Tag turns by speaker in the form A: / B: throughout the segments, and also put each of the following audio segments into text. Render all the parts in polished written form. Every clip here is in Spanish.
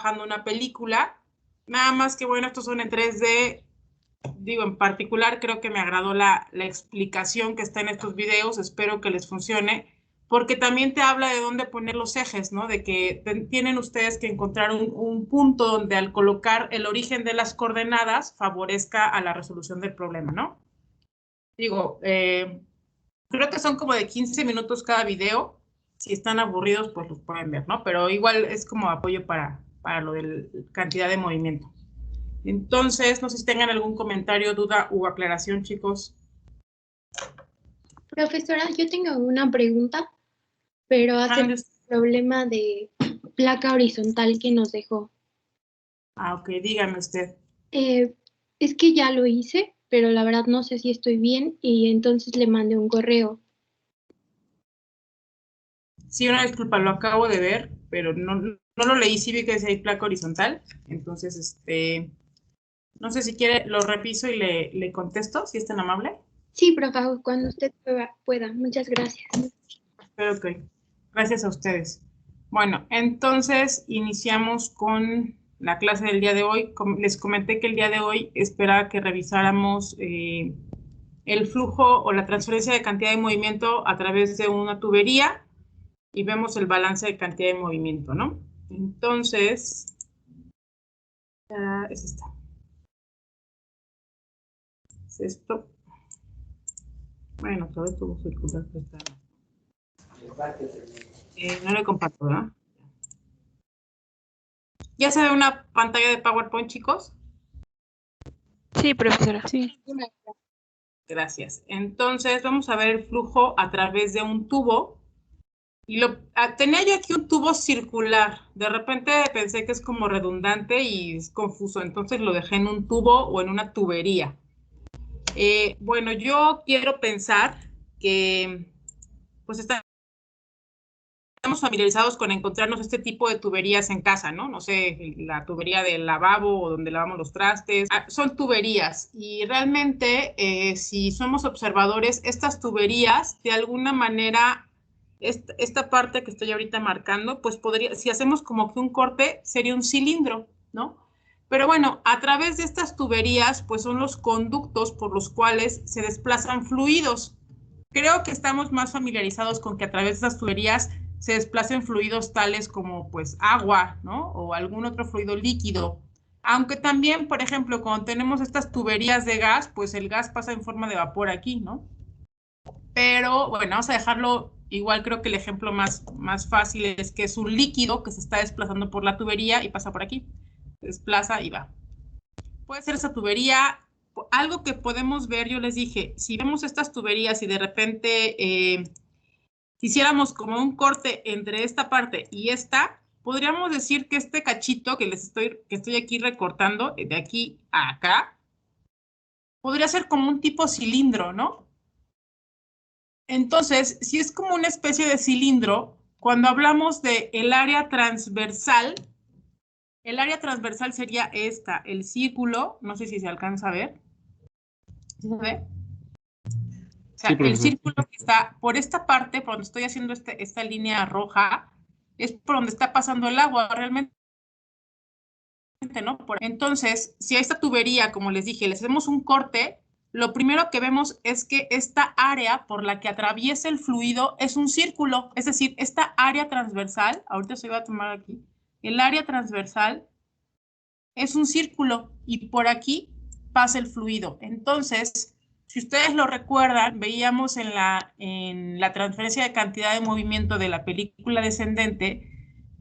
A: trabajando una película. Nada más que bueno, estos son en 3D. Digo, en particular creo que me agradó la explicación que está en estos videos. Espero que les funcione. Porque también te habla de dónde poner los ejes, ¿no? De que tienen ustedes que encontrar un punto donde al colocar el origen de las coordenadas favorezca a la resolución del problema, ¿no? Digo, creo que son como de 15 minutos cada video. Si están aburridos, pues los pueden ver, ¿no? Pero igual es como apoyo para lo de la cantidad de movimiento. Entonces, no sé si tengan algún comentario, duda u aclaración, chicos.
B: Profesora, yo tengo una pregunta, pero hace el problema de placa horizontal que nos dejó.
A: Ah, ok, dígame usted.
B: Es que ya lo hice, pero la verdad no sé si estoy bien y entonces le mandé un correo.
A: Sí, una disculpa, lo acabo de ver, pero no lo leí, sí vi que decía ahí placa horizontal. Entonces, no sé si quiere, lo reviso y le contesto, si es tan amable.
B: Sí, profe, cuando usted pueda. Muchas gracias.
A: Ok, gracias a ustedes. Bueno, entonces iniciamos con la clase del día de hoy. Les comenté que el día de hoy esperaba que revisáramos el flujo o la transferencia de cantidad de movimiento a través de una tubería y vemos el balance de cantidad de movimiento, ¿no? Entonces, es esta. Es esto. Bueno, todo esto circular. No le comparto, ¿verdad? ¿Ya se ve una pantalla de PowerPoint, chicos?
C: Sí, profesora. Sí.
A: Gracias. Entonces, vamos a ver el flujo a través de un tubo. Y tenía yo aquí un tubo circular. De repente pensé que es como redundante y es confuso. Entonces lo dejé en un tubo o en una tubería. Bueno, yo quiero pensar que pues estamos familiarizados con encontrarnos este tipo de tuberías en casa, ¿no? No sé, la tubería del lavabo o donde lavamos los trastes. Son tuberías y realmente si somos observadores, estas tuberías de alguna manera, esta parte que estoy ahorita marcando, pues podría, si hacemos como que un corte, sería un cilindro, ¿no? Pero bueno, a través de estas tuberías, pues son los conductos por los cuales se desplazan fluidos. Creo que estamos más familiarizados con que a través de estas tuberías se desplacen fluidos tales como pues agua, ¿no? O algún otro fluido líquido. Aunque también, por ejemplo, cuando tenemos estas tuberías de gas, pues el gas pasa en forma de vapor aquí, ¿no? Pero bueno, vamos a dejarlo igual, creo que el ejemplo más fácil es que es un líquido que se está desplazando por la tubería y pasa por aquí. Se desplaza y va. Puede ser esa tubería, algo que podemos ver, yo les dije, si vemos estas tuberías y de repente hiciéramos como un corte entre esta parte y esta, podríamos decir que este cachito que estoy aquí recortando, de aquí a acá, podría ser como un tipo cilindro, ¿no? Entonces, si es como una especie de cilindro, cuando hablamos de el área transversal sería esta, el círculo, no sé si se alcanza a ver. ¿Sí se ve? O sea, sí, el círculo que está por esta parte, por donde estoy haciendo esta línea roja, es por donde está pasando el agua realmente, ¿no? Entonces, si a esta tubería, como les dije, le hacemos un corte, lo primero que vemos es que esta área por la que atraviesa el fluido es un círculo, es decir, esta área transversal, ahorita se va a tomar aquí, el área transversal es un círculo y por aquí pasa el fluido. Entonces, si ustedes lo recuerdan, veíamos en la transferencia de cantidad de movimiento de la película descendente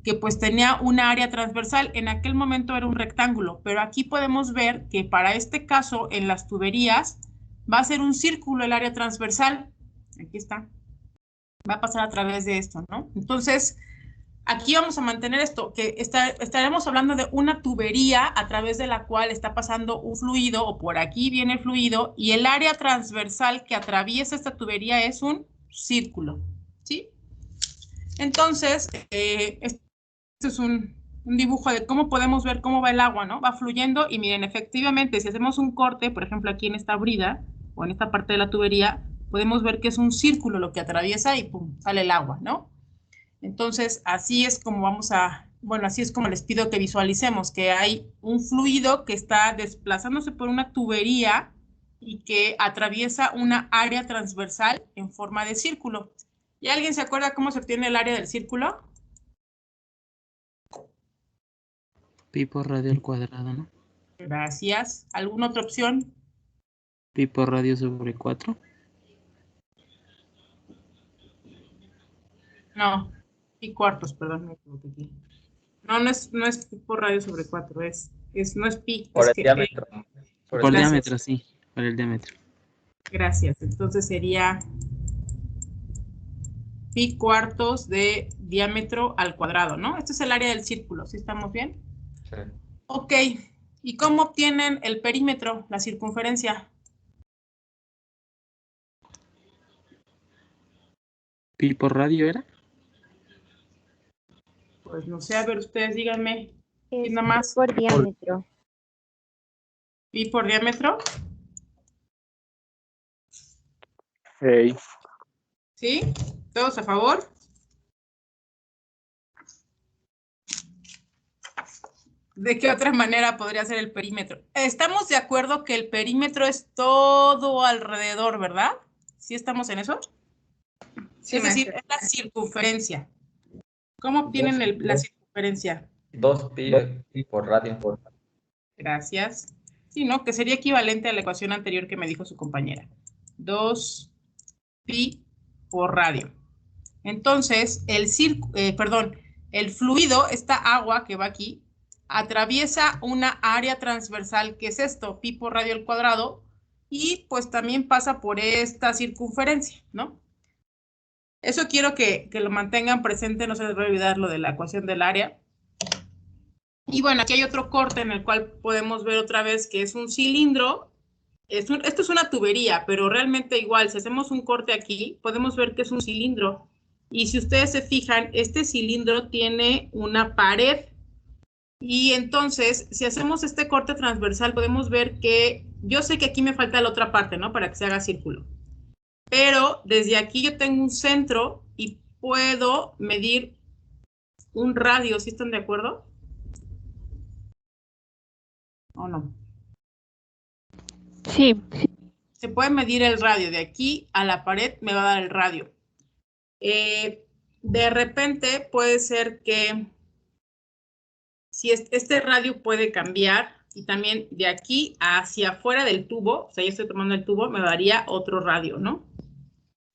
A: que pues tenía una área transversal. En aquel momento era un rectángulo, pero aquí podemos ver que para este caso en las tuberías va a ser un círculo el área transversal. Aquí está. Va a pasar a través de esto, ¿no? Entonces, aquí vamos a mantener esto, que estaremos hablando de una tubería a través de la cual está pasando un fluido, o por aquí viene el fluido, y el área transversal que atraviesa esta tubería es un círculo, ¿sí? Entonces, este es un dibujo de cómo podemos ver cómo va el agua, ¿no? Va fluyendo y miren, efectivamente, si hacemos un corte, por ejemplo, aquí en esta brida, o en esta parte de la tubería, podemos ver que es un círculo lo que atraviesa y pum, sale el agua, ¿no? Entonces, así es como vamos a bueno, así es como les pido que visualicemos, que hay un fluido que está desplazándose por una tubería y que atraviesa una área transversal en forma de círculo. ¿Y alguien se acuerda cómo se obtiene el área del círculo?
D: Pi por radio al cuadrado, ¿no?
A: Gracias. ¿Alguna otra opción?
D: Pi por radio sobre 4.
A: No, pi cuartos, perdón, me equivoqué aquí. No, no es pi por radio sobre 4, no es pi.
E: Por
A: es
E: el
A: que,
E: diámetro.
D: Por el diámetro, sí, por el diámetro.
A: Gracias. Entonces sería pi cuartos de diámetro al cuadrado, ¿no? Este es el área del círculo, ¿sí estamos bien?
E: Sí.
A: Ok. ¿Y cómo obtienen el perímetro, la circunferencia?
D: ¿Pi por radio era?
A: Pues no sé, a ver, ustedes díganme.
F: Es
A: ¿Quién más?
F: por diámetro.
A: ¿Pi por diámetro?
E: Hey.
A: ¿Sí? ¿Todos a favor? ¿De qué otra manera podría ser el perímetro? Estamos de acuerdo que el perímetro es todo alrededor, ¿verdad? ¿Sí estamos en eso? Sí, es decir, es la circunferencia. ¿Cómo obtienen la circunferencia?
E: 2 pi por radio.
A: Gracias. Sí, ¿no? Que sería equivalente a la ecuación anterior que me dijo su compañera. 2 pi por radio. Entonces, el fluido, esta agua que va aquí, atraviesa una área transversal, que es esto, pi por radio al cuadrado, y pues también pasa por esta circunferencia, ¿no? Eso quiero que lo mantengan presente, no se les va a olvidar lo de la ecuación del área. Y bueno, aquí hay otro corte en el cual podemos ver otra vez que es un cilindro. Esto es una tubería, pero realmente igual, si hacemos un corte aquí, podemos ver que es un cilindro. Y si ustedes se fijan, este cilindro tiene una pared. Y entonces, si hacemos este corte transversal, podemos ver que, yo sé que aquí me falta la otra parte, ¿no? Para que se haga círculo. Pero desde aquí yo tengo un centro y puedo medir un radio, ¿sí están de acuerdo? ¿O no?
C: Sí.
A: Se puede medir el radio. De aquí a la pared me va a dar el radio. De repente puede ser que si este radio puede cambiar y también de aquí hacia afuera del tubo, o sea, yo estoy tomando el tubo, me daría otro radio, ¿no?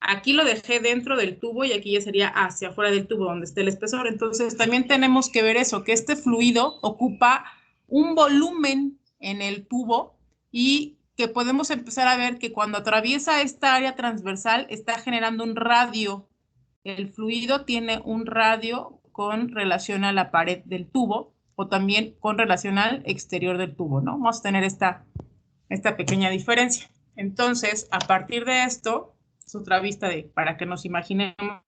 A: Aquí lo dejé dentro del tubo y aquí ya sería hacia afuera del tubo donde esté el espesor. Entonces también tenemos que ver eso, que este fluido ocupa un volumen en el tubo y que podemos empezar a ver que cuando atraviesa esta área transversal está generando un radio. El fluido tiene un radio con relación a la pared del tubo o también con relación al exterior del tubo, ¿no? Vamos a tener esta pequeña diferencia. Entonces, a partir de esto, es otra vista para que nos imaginemos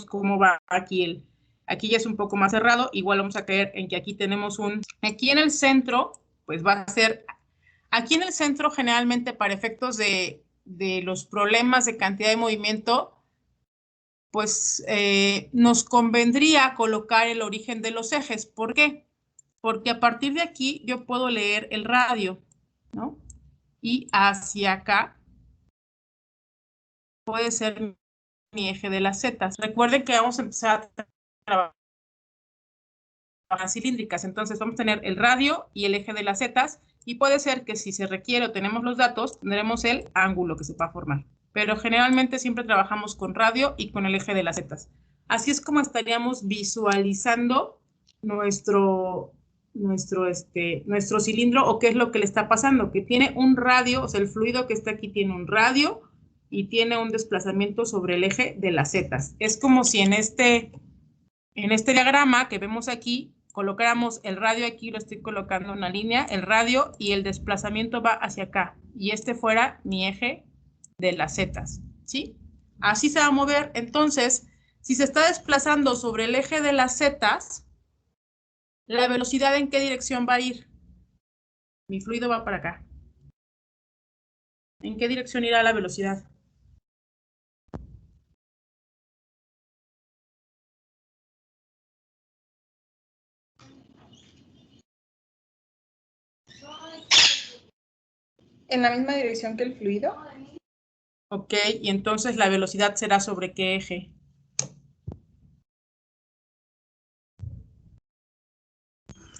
A: cómo va aquí aquí ya es un poco más cerrado, igual vamos a caer en que aquí tenemos aquí en el centro, pues va a ser, aquí en el centro generalmente para efectos de los problemas de cantidad de movimiento, pues nos convendría colocar el origen de los ejes. ¿Por qué? Porque a partir de aquí yo puedo leer el radio, ¿no? Y hacia acá puede ser mi eje de las zetas. Recuerden que vamos a empezar a trabajar cilíndricas, entonces vamos a tener el radio y el eje de las zetas, y puede ser que si se requiere o tenemos los datos, tendremos el ángulo que se va a formar. Pero generalmente siempre trabajamos con radio y con el eje de las zetas. Así es como estaríamos visualizando nuestro cilindro, o qué es lo que le está pasando, que tiene un radio, o sea, el fluido que está aquí tiene un radio y tiene un desplazamiento sobre el eje de las zetas. Es como si en este diagrama que vemos aquí, colocáramos el radio aquí, lo estoy colocando en una línea, el radio y el desplazamiento va hacia acá, y este fuera mi eje de las zetas, ¿sí? Así se va a mover. Entonces, si se está desplazando sobre el eje de las zetas, ¿la velocidad en qué dirección va a ir? Mi fluido va para acá. ¿En qué dirección irá la velocidad?
F: ¿En la misma dirección que el fluido?
A: Ok, y entonces la velocidad será ¿sobre qué eje?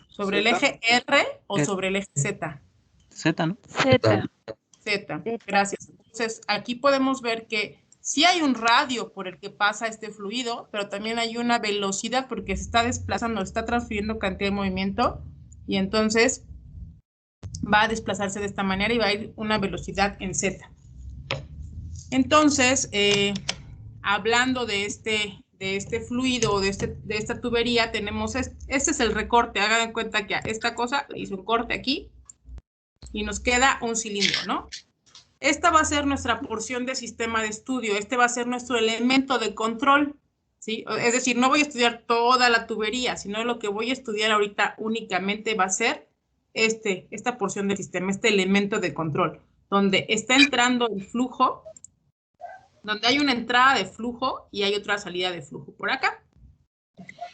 A: ¿Sobre el eje R o sobre el eje Z?
D: Z, ¿no?
C: Z.
A: Z, gracias. Entonces, aquí podemos ver que sí hay un radio por el que pasa este fluido, pero también hay una velocidad porque se está desplazando, está transfiriendo cantidad de movimiento y entonces va a desplazarse de esta manera y va a ir una velocidad en Z. Entonces, hablando de este fluido o de esta tubería, tenemos, este es el recorte, hagan cuenta que a esta cosa le hizo un corte aquí y nos queda un cilindro, ¿no? Esta va a ser nuestra porción de sistema de estudio, este va a ser nuestro elemento de control, ¿sí? Es decir, no voy a estudiar toda la tubería, sino lo que voy a estudiar ahorita únicamente va a ser esta porción del sistema, este elemento de control, donde está entrando el flujo, donde hay una entrada de flujo y hay otra salida de flujo por acá.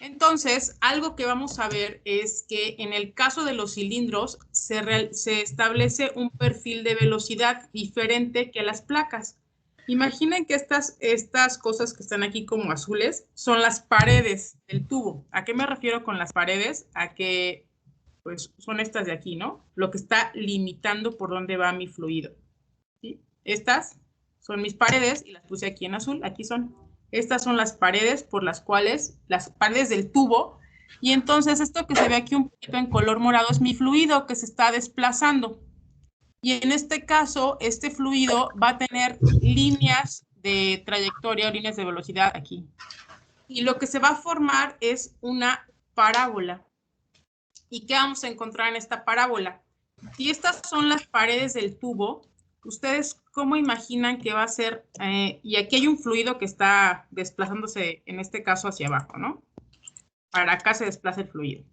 A: Entonces, algo que vamos a ver es que en el caso de los cilindros se establece un perfil de velocidad diferente que las placas. Imaginen que estas cosas que están aquí como azules son las paredes del tubo. ¿A qué me refiero con las paredes? A que pues son estas de aquí, ¿no? Lo que está limitando por dónde va mi fluido. ¿Sí? Estas son mis paredes y las puse aquí en azul, aquí son. Estas son las paredes por las cuales, las paredes del tubo, y entonces esto que se ve aquí un poquito en color morado es mi fluido que se está desplazando. Y en este caso, este fluido va a tener líneas de trayectoria o líneas de velocidad aquí. Y lo que se va a formar es una parábola. ¿Y qué vamos a encontrar en esta parábola? Si estas son las paredes del tubo, ¿ustedes cómo imaginan que va a ser? Y aquí hay un fluido que está desplazándose, en este caso, hacia abajo, ¿no? Para acá se desplaza el fluido.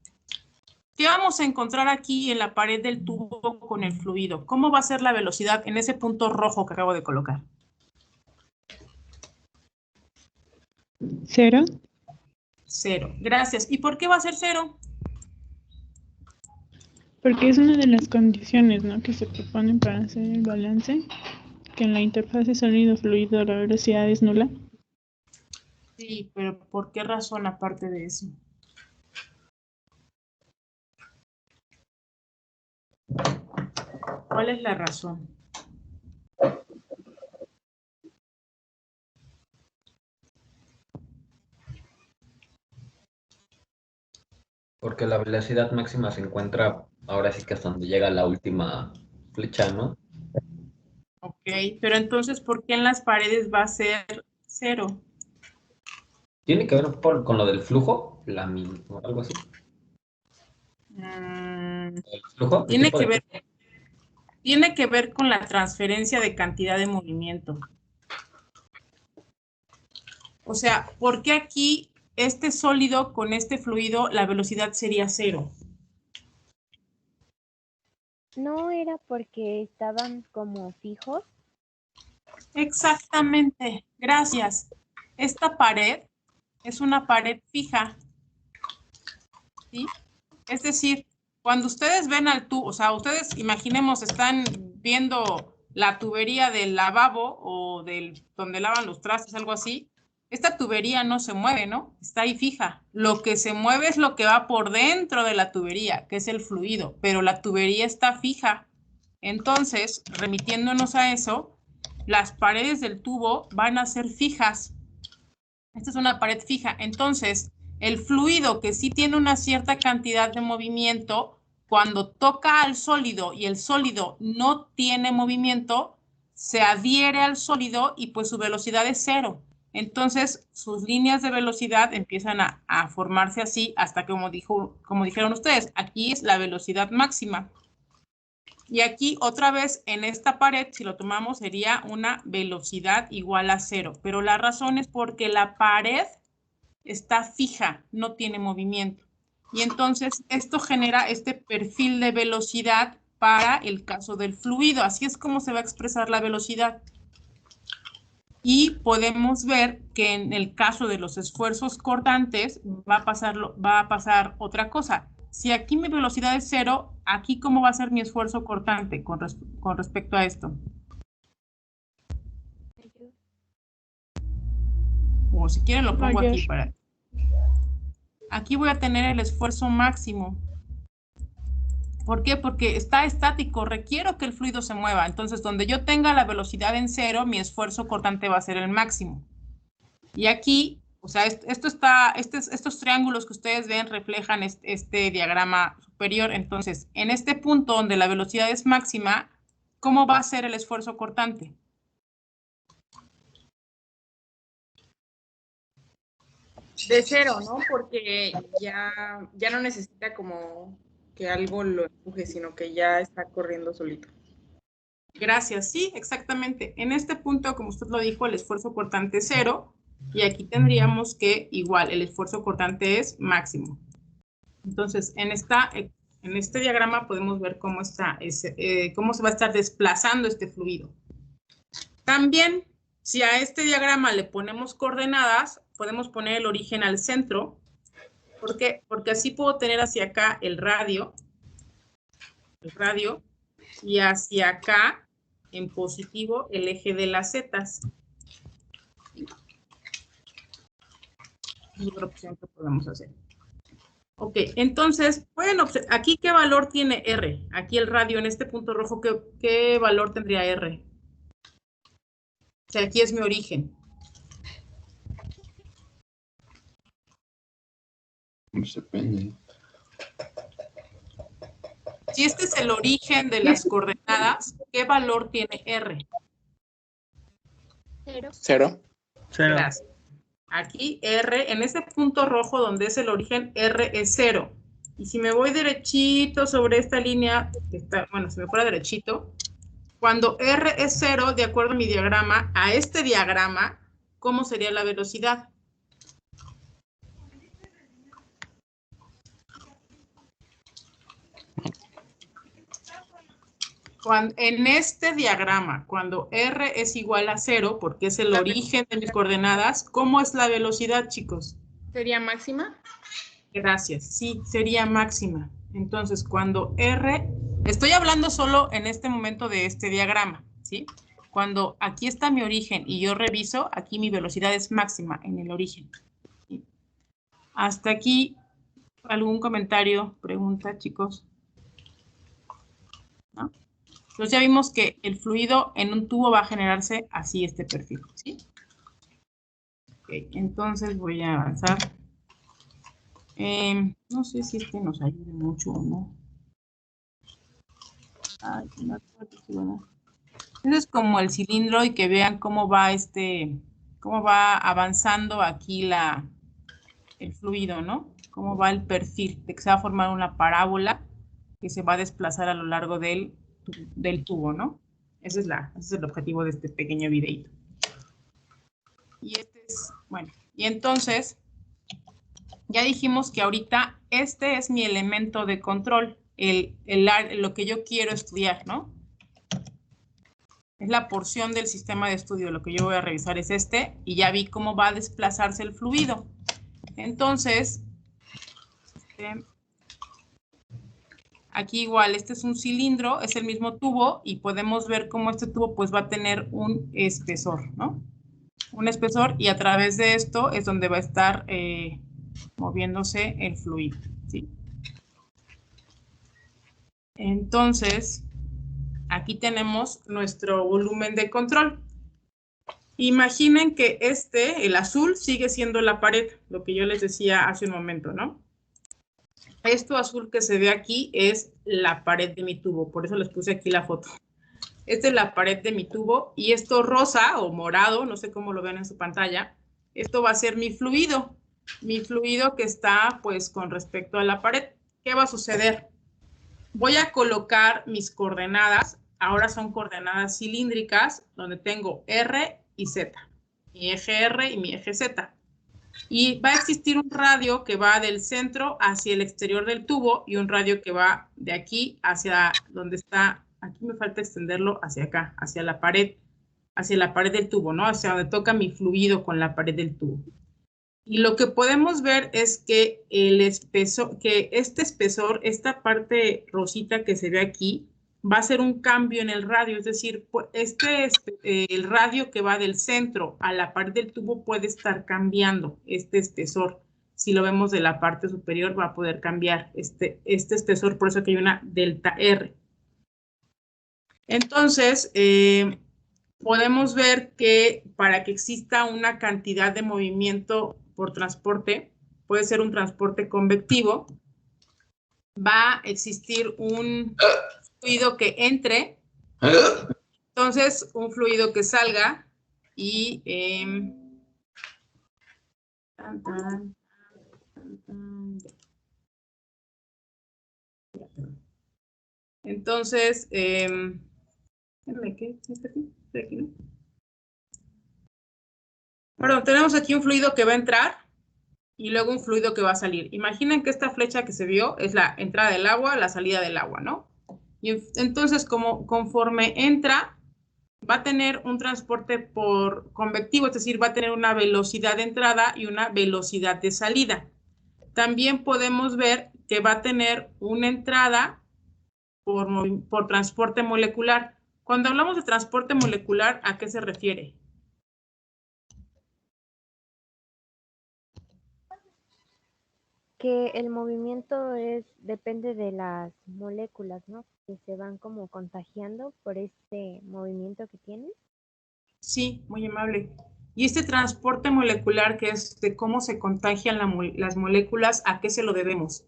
A: ¿Qué vamos a encontrar aquí en la pared del tubo con el fluido? ¿Cómo va a ser la velocidad en ese punto rojo que acabo de colocar?
G: ¿Cero?
A: Cero. Gracias. ¿Y por qué va a ser cero?
G: Porque es una de las condiciones, ¿no?, que se proponen para hacer el balance, que en la interfase sólido-fluido la velocidad es nula.
A: Sí, pero ¿por qué razón aparte de eso? ¿Cuál es la razón?
E: Porque la velocidad máxima se encuentra ahora sí que hasta donde llega la última flecha, ¿no?
A: Ok, pero entonces, ¿por qué en las paredes va a ser cero?
E: ¿Tiene que ver con lo del flujo? O algo así. ¿El flujo?
A: Tiene que ver con la transferencia de cantidad de movimiento. O sea, ¿por qué aquí este sólido con este fluido la velocidad sería cero?
H: ¿No era porque estaban como fijos?
A: Exactamente, gracias. Esta pared es una pared fija, ¿sí? Es decir, cuando ustedes ven al tubo, o sea, ustedes imaginemos, están viendo la tubería del lavabo o del donde lavan los trastes, algo así. Esta tubería no se mueve, ¿no? Está ahí fija. Lo que se mueve es lo que va por dentro de la tubería, que es el fluido, pero la tubería está fija. Entonces, remitiéndonos a eso, las paredes del tubo van a ser fijas. Esta es una pared fija. Entonces, el fluido que sí tiene una cierta cantidad de movimiento, cuando toca al sólido y el sólido no tiene movimiento, se adhiere al sólido y pues su velocidad es cero. Entonces, sus líneas de velocidad empiezan a formarse así hasta que, como dijeron ustedes, aquí es la velocidad máxima. Y aquí otra vez en esta pared, si lo tomamos, sería una velocidad igual a cero. Pero la razón es porque la pared está fija, no tiene movimiento. Y entonces esto genera este perfil de velocidad para el caso del fluido. Así es como se va a expresar la velocidad. Y podemos ver que en el caso de los esfuerzos cortantes va a pasar otra cosa. si aquí mi velocidad es 0, aquí ¿cómo va a ser mi esfuerzo cortante con respecto a esto? O si quieren lo pongo aquí para... Aquí voy a tener el esfuerzo máximo. ¿Por qué? Porque está estático, requiero que el fluido se mueva. Entonces, donde yo tenga la velocidad en 0, mi esfuerzo cortante va a ser el máximo. Y aquí, o sea, estos triángulos que ustedes ven reflejan este diagrama superior. Entonces, en este punto donde la velocidad es máxima, ¿cómo va a ser el esfuerzo cortante?
F: De 0, ¿no? Porque ya no necesita como que algo lo empuje, sino que ya está corriendo solito.
A: Gracias, sí, exactamente. En este punto, como usted lo dijo, el esfuerzo cortante es 0, y aquí tendríamos que igual el esfuerzo cortante es máximo. Entonces, en este diagrama podemos ver cómo se va a estar desplazando este fluido. También, si a este diagrama le ponemos coordenadas, podemos poner el origen al centro. ¿Por qué? Porque así puedo tener hacia acá el radio, y hacia acá, en positivo, el eje de las zetas. Es otra opción que podemos hacer. Ok, entonces, bueno, aquí ¿qué valor tiene R? Aquí el radio en este punto rojo, ¿qué valor tendría R? O sea, aquí es mi origen.
I: Depende.
A: Si este es el origen de las coordenadas, ¿qué valor tiene R?
I: 0.
A: Gracias. Aquí R, en este punto rojo donde es el origen, R es 0. Y si me voy derechito sobre esta línea, bueno, si me fuera derechito, cuando R es 0, de acuerdo a mi diagrama, a este diagrama, ¿cómo sería la velocidad? En este diagrama, cuando R es igual a 0, porque es el origen de mis coordenadas, ¿cómo es la velocidad, chicos?
F: ¿Sería máxima?
A: Gracias, sí, sería máxima. Entonces, cuando R, estoy hablando solo en este momento de este diagrama, ¿sí? Cuando aquí está mi origen y yo reviso, aquí mi velocidad es máxima en el origen. ¿Sí? Hasta aquí, ¿algún comentario, pregunta, chicos? ¿No? Entonces ya vimos que el fluido en un tubo va a generarse así este perfil, ¿sí? Ok, entonces voy a avanzar. No sé si nos ayude mucho o no. Ay, no acuerdo si bueno. Este es como el cilindro y que vean cómo va cómo va avanzando aquí el fluido, ¿no? Cómo va el perfil, de que se va a formar una parábola que se va a desplazar a lo largo del tubo, ¿no? Ese es el objetivo de este pequeño videito. Y y entonces, ya dijimos que ahorita este es mi elemento de control, lo que yo quiero estudiar, ¿no? Es la porción del sistema de estudio, lo que yo voy a revisar es y ya vi cómo va a desplazarse el fluido. Entonces, aquí igual, este es un cilindro, es el mismo tubo, y podemos ver cómo este tubo pues va a tener un espesor, ¿no? Un espesor, y a través de esto es donde va a estar moviéndose el fluido, ¿sí? Entonces, aquí tenemos nuestro volumen de control. Imaginen que el azul, sigue siendo la pared, lo que yo les decía hace un momento, ¿no? Esto azul que se ve aquí es la pared de mi tubo, por eso les puse aquí la foto. Esta es la pared de mi tubo, y esto rosa o morado, no sé cómo lo ven en su pantalla, esto va a ser mi fluido que está pues con respecto a la pared. ¿Qué va a suceder? Voy a colocar mis coordenadas, ahora son coordenadas cilíndricas, donde tengo R y Z, mi eje R y mi eje Z. Y va a existir un radio que va del centro hacia el exterior del tubo, y un radio que va de aquí hacia donde está, aquí me falta extenderlo hacia acá, hacia la pared del tubo, ¿no? Hacia donde toca mi fluido con la pared del tubo. Y lo que podemos ver es que el espesor, este espesor, esta parte rosita que se ve aquí, va a ser un cambio en el radio, es decir, el radio que va del centro a la pared del tubo puede estar cambiando este espesor. Si lo vemos de la parte superior va a poder cambiar este espesor, por eso que hay una delta R. Entonces, podemos ver que para que exista una cantidad de movimiento por transporte, puede ser un transporte convectivo, va a existir un fluido que entre, entonces un fluido que salga y entonces perdón, tenemos aquí un fluido que va a entrar y luego un fluido que va a salir. Imaginen que esta flecha que se vio es la entrada del agua, la salida del agua, ¿no? Y entonces, conforme entra, va a tener un transporte por convectivo, es decir, va a tener una velocidad de entrada y una velocidad de salida. También podemos ver que va a tener una entrada por transporte molecular. Cuando hablamos de transporte molecular, ¿a qué se refiere?
H: Que el movimiento depende de las moléculas, ¿no? Que se van como contagiando por este movimiento que tienen.
A: Sí, muy amable. Y este transporte molecular, que es de cómo se contagian las moléculas, ¿a qué se lo debemos?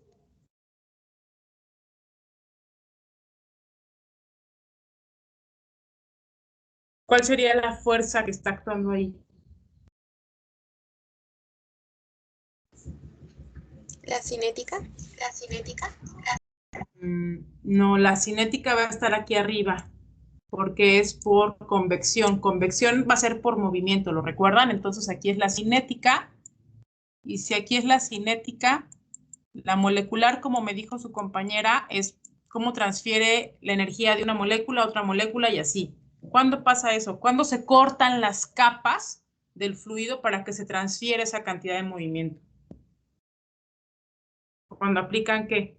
A: ¿Cuál sería la fuerza que está actuando ahí?
J: ¿La cinética?
A: No, la cinética va a estar aquí arriba, porque es por convección. Convección va a ser por movimiento, ¿lo recuerdan? Entonces aquí es la cinética, y si aquí es la cinética, la molecular, como me dijo su compañera, es cómo transfiere la energía de una molécula a otra molécula y así. ¿Cuándo pasa eso? ¿Cuándo se cortan las capas del fluido para que se transfiera esa cantidad de movimiento? ¿Cuando aplican qué?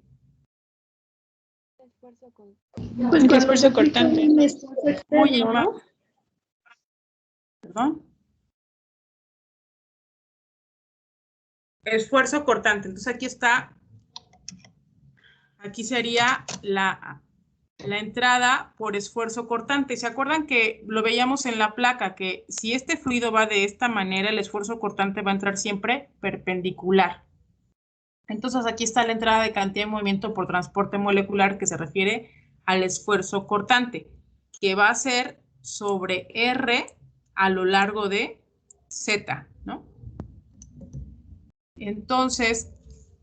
G: Pues que esfuerzo cortante.
A: Muy amable. ¿Perdón? Esfuerzo cortante. Entonces aquí está, aquí sería la entrada por esfuerzo cortante. ¿Se acuerdan que lo veíamos en la placa? Que si este fluido va de esta manera, el esfuerzo cortante va a entrar siempre perpendicular. Entonces aquí está la entrada de cantidad de movimiento por transporte molecular, que se refiere al esfuerzo cortante, que va a ser sobre R a lo largo de Z, ¿no? Entonces,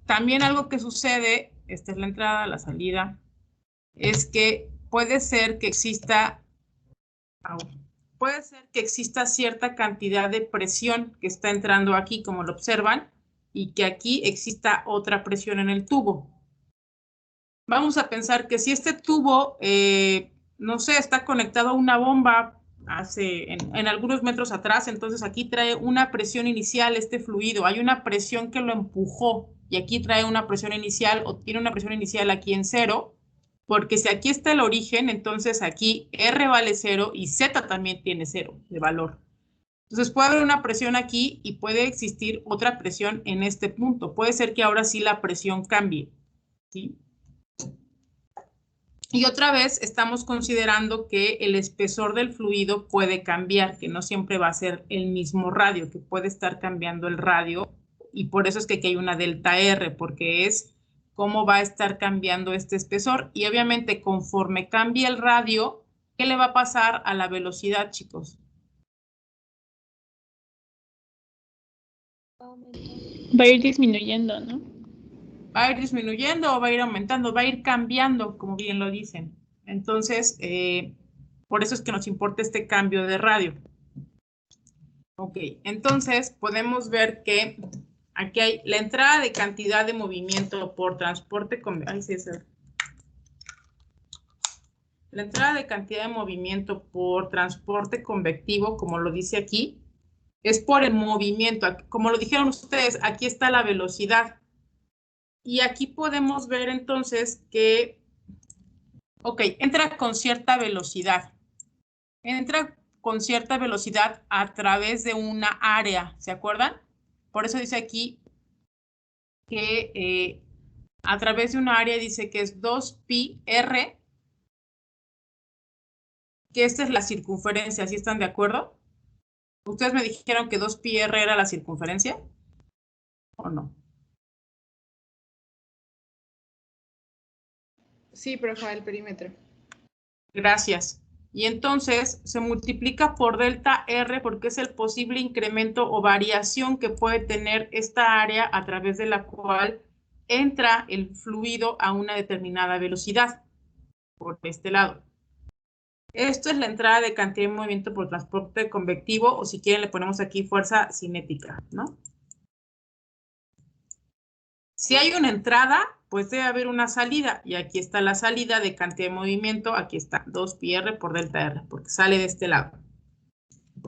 A: también algo que sucede, esta es la entrada, la salida, es que puede ser que exista cierta cantidad de presión que está entrando aquí, como lo observan, y que aquí exista otra presión en el tubo. Vamos a pensar que si este tubo, no sé, está conectado a una bomba en algunos metros atrás, entonces aquí trae una presión inicial este fluido, hay una presión que lo empujó, y aquí trae una presión inicial, o tiene una presión inicial aquí en 0, porque si aquí está el origen, entonces aquí R vale 0 y Z también tiene 0 de valor. Entonces puede haber una presión aquí y puede existir otra presión en este punto. Puede ser que ahora sí la presión cambie, ¿sí? Y otra vez estamos considerando que el espesor del fluido puede cambiar, que no siempre va a ser el mismo radio, que puede estar cambiando el radio, y por eso es que aquí hay una delta R, porque es cómo va a estar cambiando este espesor. Y obviamente conforme cambie el radio, ¿qué le va a pasar a la velocidad, chicos?
G: Va a ir disminuyendo, ¿no?
A: Va a ir disminuyendo o va a ir aumentando, va a ir cambiando, como bien lo dicen. Entonces, por eso es que nos importa este cambio de radio. Ok, entonces podemos ver que aquí hay la entrada de cantidad de movimiento por transporte La entrada de cantidad de movimiento por transporte convectivo, como lo dice aquí, Es por el movimiento. Como lo dijeron ustedes, aquí está la velocidad. Y aquí podemos ver entonces que, ok, entra con cierta velocidad. Entra con cierta velocidad a través de una área, ¿se acuerdan? Por eso dice aquí que a través de una área dice que es 2pi r, que esta es la circunferencia, ¿sí están de acuerdo? ¿Ustedes me dijeron que 2pi r era la circunferencia? ¿O no?
F: Sí, profe, el perímetro.
A: Gracias. Y entonces se multiplica por delta R porque es el posible incremento o variación que puede tener esta área a través de la cual entra el fluido a una determinada velocidad, por este lado. Esto es la entrada de cantidad de movimiento por transporte convectivo, o si quieren le ponemos aquí fuerza cinética, ¿no? Si hay una entrada, pues debe haber una salida, y aquí está la salida de cantidad de movimiento, aquí está 2pi r por delta r, porque sale de este lado.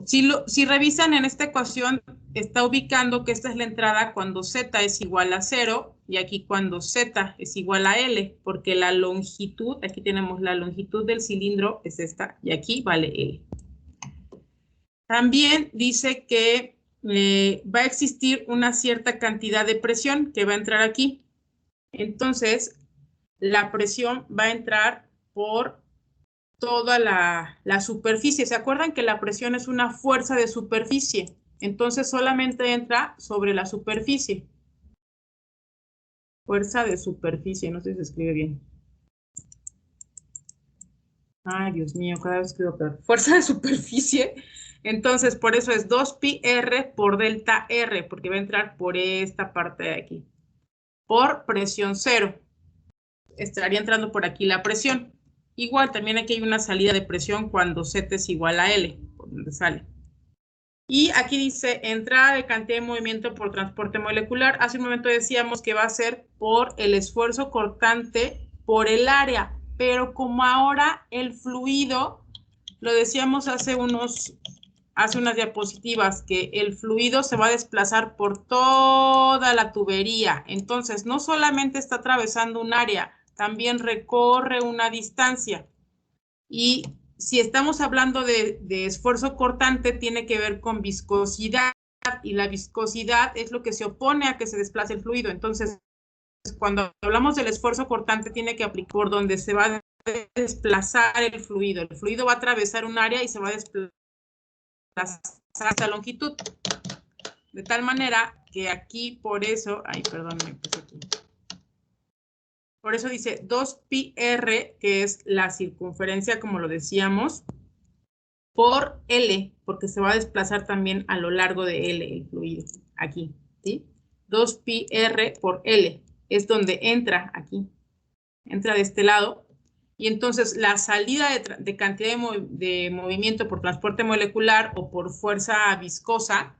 A: Si revisan en esta ecuación, está ubicando que esta es la entrada cuando z es igual a 0, y aquí cuando z es igual a L, porque la longitud, aquí tenemos la longitud del cilindro, es esta, y aquí vale L. También dice que va a existir una cierta cantidad de presión que va a entrar aquí. Entonces, la presión va a entrar por toda la superficie. ¿Se acuerdan que la presión es una fuerza de superficie? Entonces, solamente entra sobre la superficie. Fuerza de superficie, no sé si se escribe bien. Ay, Dios mío, cada vez escribo peor. Fuerza de superficie. Entonces, por eso es 2pi r por delta r, porque va a entrar por esta parte de aquí. Por presión 0. Estaría entrando por aquí la presión. Igual, también aquí hay una salida de presión cuando Z es igual a L, por donde sale. Y aquí dice entrada de cantidad de movimiento por transporte molecular. Hace un momento decíamos que va a ser por el esfuerzo cortante por el área, pero como ahora el fluido, lo decíamos hace unas diapositivas, que el fluido se va a desplazar por toda la tubería. Entonces, no solamente está atravesando un área, también recorre una distancia. Y si estamos hablando de esfuerzo cortante, tiene que ver con viscosidad, y la viscosidad es lo que se opone a que se desplace el fluido. Entonces, cuando hablamos del esfuerzo cortante, tiene que aplicar por donde se va a desplazar el fluido. El fluido va a atravesar un área y se va a desplazar a esa longitud. De tal manera que aquí, por eso, ay, perdón, me puse aquí. Por eso dice 2pi r, que es la circunferencia, como lo decíamos, por L, porque se va a desplazar también a lo largo de L el fluido, aquí, ¿sí? 2pi r por L, es donde entra aquí, entra de este lado, y entonces la salida de cantidad de movimiento por transporte molecular o por fuerza viscosa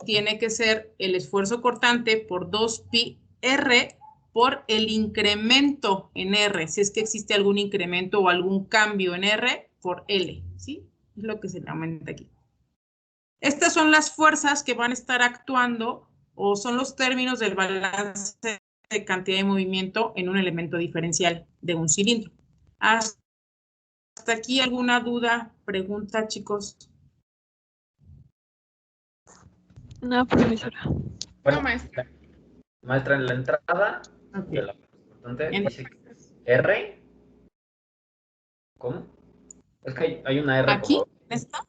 A: tiene que ser el esfuerzo cortante por 2pi r por el incremento en R, si es que existe algún incremento o algún cambio en R por L, ¿sí? Es lo que se aumenta aquí. Estas son las fuerzas que van a estar actuando o son los términos del balance de cantidad de movimiento en un elemento diferencial de un cilindro. ¿Hasta aquí alguna duda, pregunta, chicos?
C: No, profesora.
E: Bueno,
F: No, maestra.
E: Maestra, en la entrada de la constante dice R. ¿Cómo? Es que hay una R
A: ¿Aquí?
E: como...
A: ¿Esta?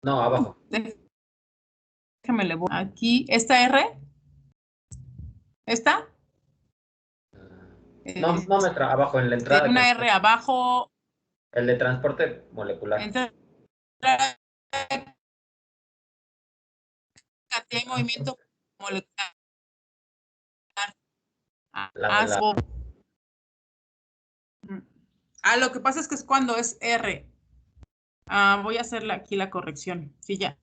E: No, abajo.
A: Déjame le voy. Aquí, ¿esta R? ¿Esta?
E: No, maestra, abajo, en la entrada.
A: Una R abajo.
E: El de transporte molecular.
A: Cantidad de movimiento molecular. Lo que pasa es que es cuando es R. Voy a hacerle aquí la corrección. Sí, ya.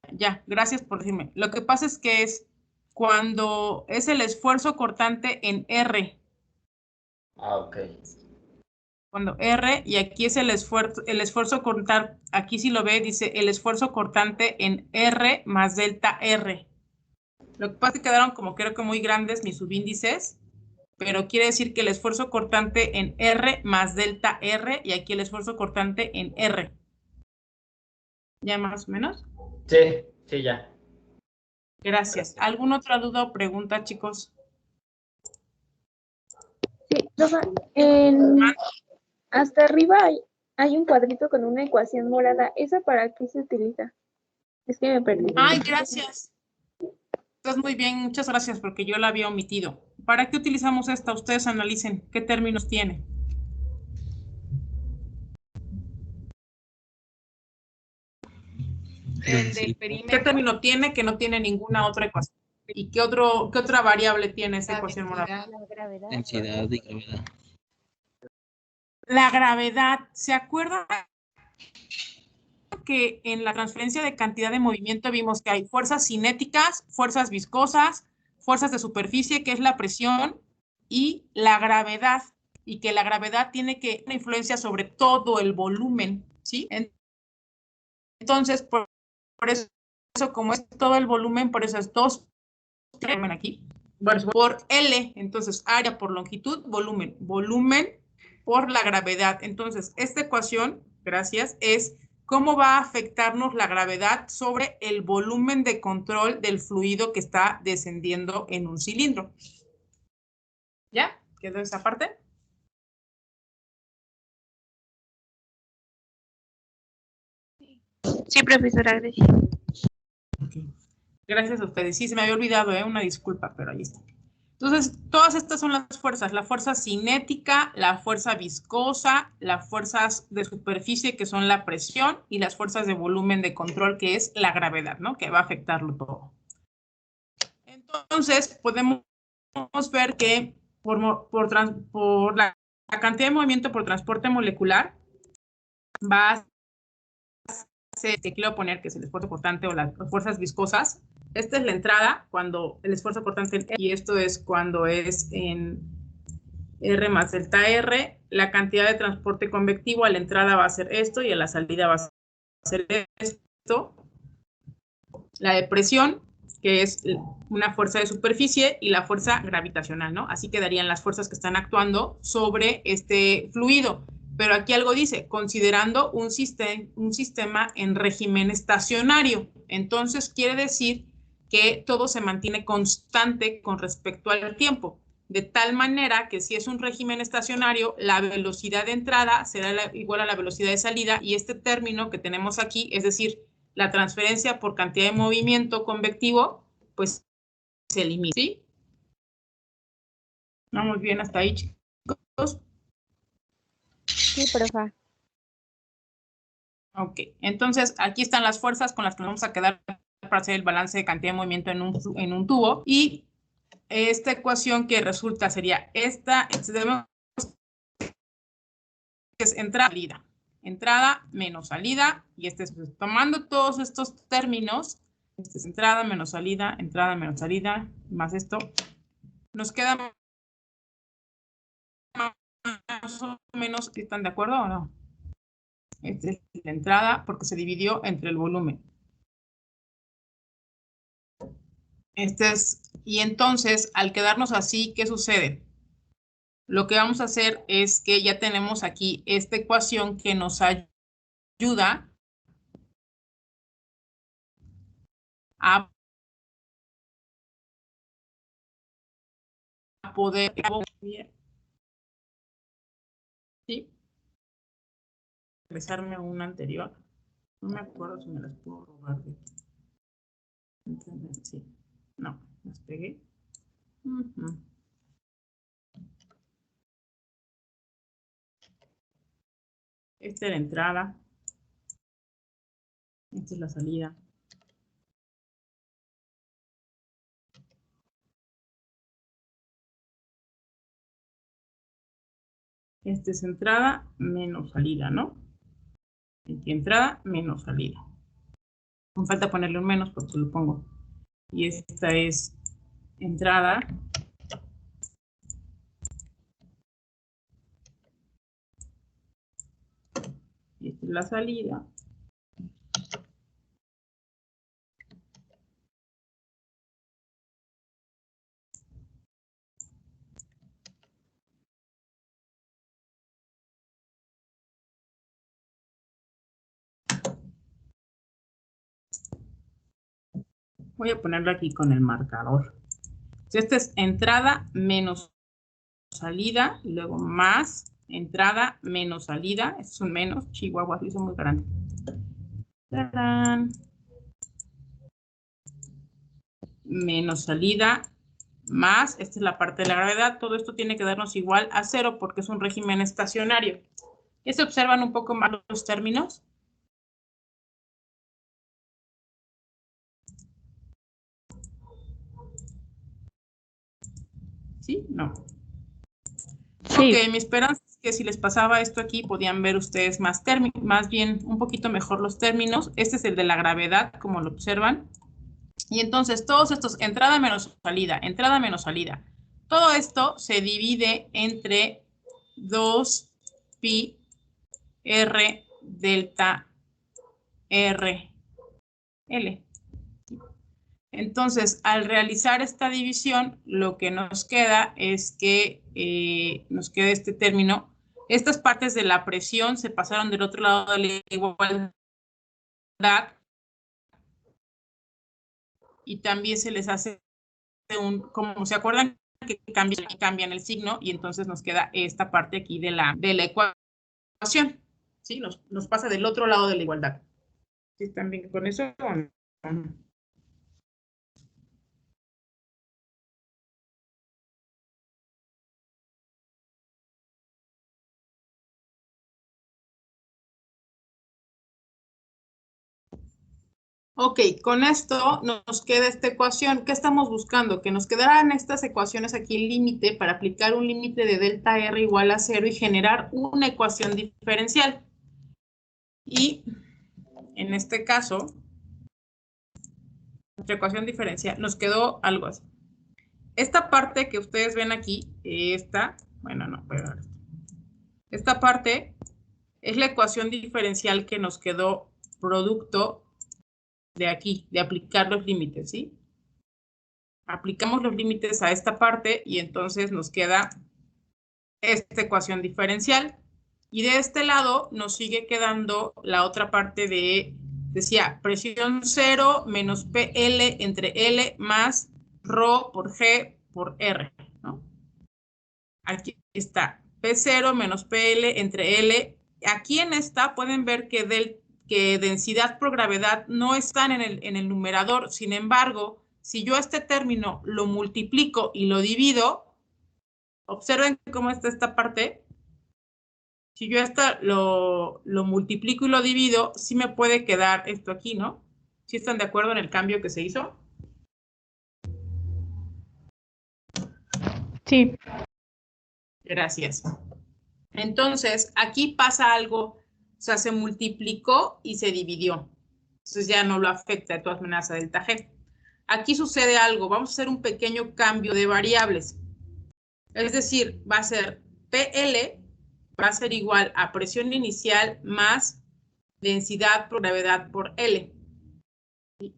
A: Gracias por decirme. Lo que pasa es que es cuando es el esfuerzo cortante en R.
E: Ok.
A: cuando R, y aquí es el esfuerzo cortante, aquí si lo ve, dice el esfuerzo cortante en R más delta R. Lo que pasa es que quedaron como creo que muy grandes mis subíndices, pero quiere decir que el esfuerzo cortante en R más delta R, y aquí el esfuerzo cortante en R. ¿Ya más o menos?
E: Sí, sí, ya.
A: Gracias. ¿Alguna otra duda o pregunta, chicos?
K: Sí, profa, hasta arriba hay un cuadrito con una ecuación morada. ¿Esa para qué se utiliza? Es que me perdí.
A: Ay, gracias. Estás muy bien, muchas gracias, porque yo la había omitido. ¿Para qué utilizamos esta? Ustedes analicen qué términos tiene.
F: El del perímetro.
A: ¿Qué término tiene que no tiene ninguna otra ecuación? ¿Y qué otra variable tiene esa ecuación morada?
H: La gravedad.
D: Densidad y gravedad.
A: La gravedad. ¿Se acuerdan que en la transferencia de cantidad de movimiento vimos que hay fuerzas cinéticas, fuerzas viscosas, fuerzas de superficie, que es la presión, y la gravedad, y que la gravedad tiene una influencia sobre todo el volumen, ¿sí? Entonces, por eso, como es todo el volumen, por eso es 2 aquí, por L, entonces área por longitud, volumen por la gravedad. Entonces, esta ecuación, gracias, es cómo va a afectarnos la gravedad sobre el volumen de control del fluido que está descendiendo en un cilindro. ¿Ya? ¿Quedó esa parte?
C: Sí, profesora, gracias.
A: Okay. Gracias a ustedes. Sí, se me había olvidado, una disculpa, pero ahí está. Entonces, todas estas son las fuerzas, la fuerza cinética, la fuerza viscosa, las fuerzas de superficie, que son la presión, y las fuerzas de volumen de control, que es la gravedad, ¿no? Que va a afectarlo todo. Entonces, podemos ver que por la cantidad de movimiento por transporte molecular va a ser, que quiero poner que es el esfuerzo cortante o las fuerzas viscosas. Esta es la entrada cuando el esfuerzo cortante, y esto es cuando es en R más delta R. La cantidad de transporte convectivo a la entrada va a ser esto y a la salida va a ser esto. La de presión, que es una fuerza de superficie, y la fuerza gravitacional, ¿no? Así quedarían las fuerzas que están actuando sobre este fluido. Pero aquí algo dice, considerando un sistema en régimen estacionario. Entonces quiere decir que todo se mantiene constante con respecto al tiempo. De tal manera que si es un régimen estacionario, la velocidad de entrada será igual a la velocidad de salida, y este término que tenemos aquí, es decir, la transferencia por cantidad de movimiento convectivo, pues se elimina, ¿sí? Vamos bien hasta ahí, chicos.
H: Sí, profa.
A: Ok, entonces aquí están las fuerzas con las que nos vamos a quedar para hacer el balance de cantidad de movimiento en un tubo, y esta ecuación que resulta sería esta, que es entrada, entrada menos salida, y tomando todos estos términos, es entrada menos salida, más esto, nos queda más o menos, ¿están de acuerdo o no? Esta es la entrada porque se dividió entre el volumen. Y entonces, al quedarnos así, ¿qué sucede? Lo que vamos a hacer es que ya tenemos aquí esta ecuación que nos ayuda a poder... ¿Sí? Regresarme a una anterior. No me acuerdo si me las puedo robar. Sí. No, las pegué. Esta es la entrada. Esta es la salida. Esta es entrada menos salida, ¿no? Aquí entrada menos salida. Me falta ponerle un menos porque lo pongo. Y esta es entrada Esta es la salida. Voy a ponerlo aquí con el marcador. Esta es entrada menos salida, y luego más entrada menos salida. Estos son menos, Chihuahua, sí son muy grandes. ¡Tarán! Menos salida, más, esta es la parte de la gravedad. Todo esto tiene que darnos igual a 0 porque es un régimen estacionario. ¿Ya se observan un poco más los términos? ¿Sí? No.
C: Sí.
A: Ok, mi esperanza es que si les pasaba esto aquí, podían ver ustedes más bien un poquito mejor los términos. Este es el de la gravedad, como lo observan. Y entonces todos estos, entrada menos salida. Todo esto se divide entre 2pi r delta r l. Entonces, al realizar esta división, lo que nos queda es que nos queda este término. Estas partes de la presión se pasaron del otro lado de la igualdad y también se les hace como se acuerdan que cambian el signo y entonces nos queda esta parte aquí de la ecuación. ¿Sí? Nos pasa del otro lado de la igualdad. ¿Sí están bien con eso o no? Ok, con esto nos queda esta ecuación. ¿Qué estamos buscando? Que nos quedaran estas ecuaciones aquí en límite para aplicar un límite de delta R igual a 0 y generar una ecuación diferencial. Y en este caso, nuestra ecuación diferencial nos quedó algo así. Esta parte que ustedes ven aquí, esta parte es la ecuación diferencial que nos quedó producto de aquí, de aplicar los límites, ¿sí? Aplicamos los límites a esta parte y entonces nos queda esta ecuación diferencial. Y de este lado nos sigue quedando la otra parte decía, presión 0 menos PL entre L más ρ por G por R, ¿no? Aquí está, P0 menos PL entre L. Aquí en esta pueden ver que densidad por gravedad no están en el numerador. Sin embargo, si yo este término lo multiplico y lo divido, observen cómo está esta parte. Si yo lo multiplico y lo divido, sí me puede quedar esto aquí, ¿no? ¿Sí están de acuerdo en el cambio que se hizo?
G: Sí.
A: Gracias. Entonces, aquí pasa algo, o sea, se multiplicó y se dividió. Entonces ya no lo afecta de todas maneras a delta G. Aquí sucede algo, vamos a hacer un pequeño cambio de variables. Es decir, va a ser PL, va a ser igual a presión inicial más densidad por gravedad por L.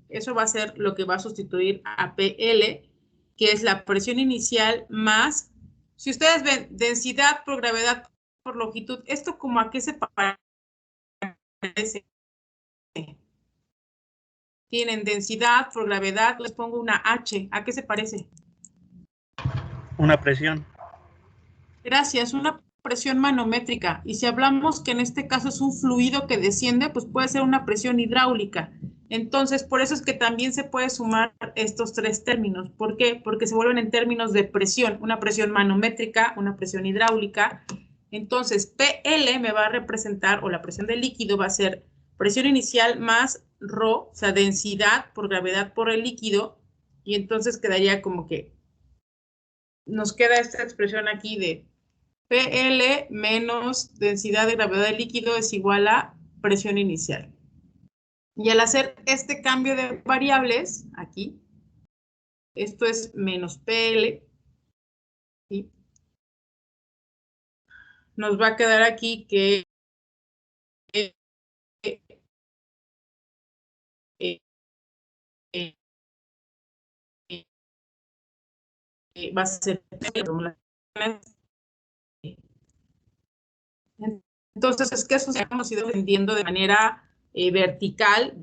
A: Eso va a ser lo que va a sustituir a PL, que es la presión inicial más, si ustedes ven, densidad por gravedad por longitud, ¿esto como a qué se parece? Tienen densidad por gravedad, les pongo una H, ¿a qué se parece?
L: Una presión.
A: Gracias, una presión manométrica. Y si hablamos que en este caso es un fluido que desciende, pues puede ser una presión hidráulica. Entonces, por eso es que también se puede sumar estos tres términos. ¿Por qué? Porque se vuelven en términos de presión, una presión manométrica, una presión hidráulica. Entonces, PL me va a representar, o la presión del líquido va a ser presión inicial más ρ, o sea, densidad por gravedad por el líquido, y entonces quedaría como que nos queda esta expresión aquí de PL menos densidad de gravedad del líquido es igual a presión inicial. Y al hacer este cambio de variables, aquí, esto es menos PL, ¿sí? Nos va a quedar aquí que va a ser... Entonces, es que eso se ha ido vendiendo de manera vertical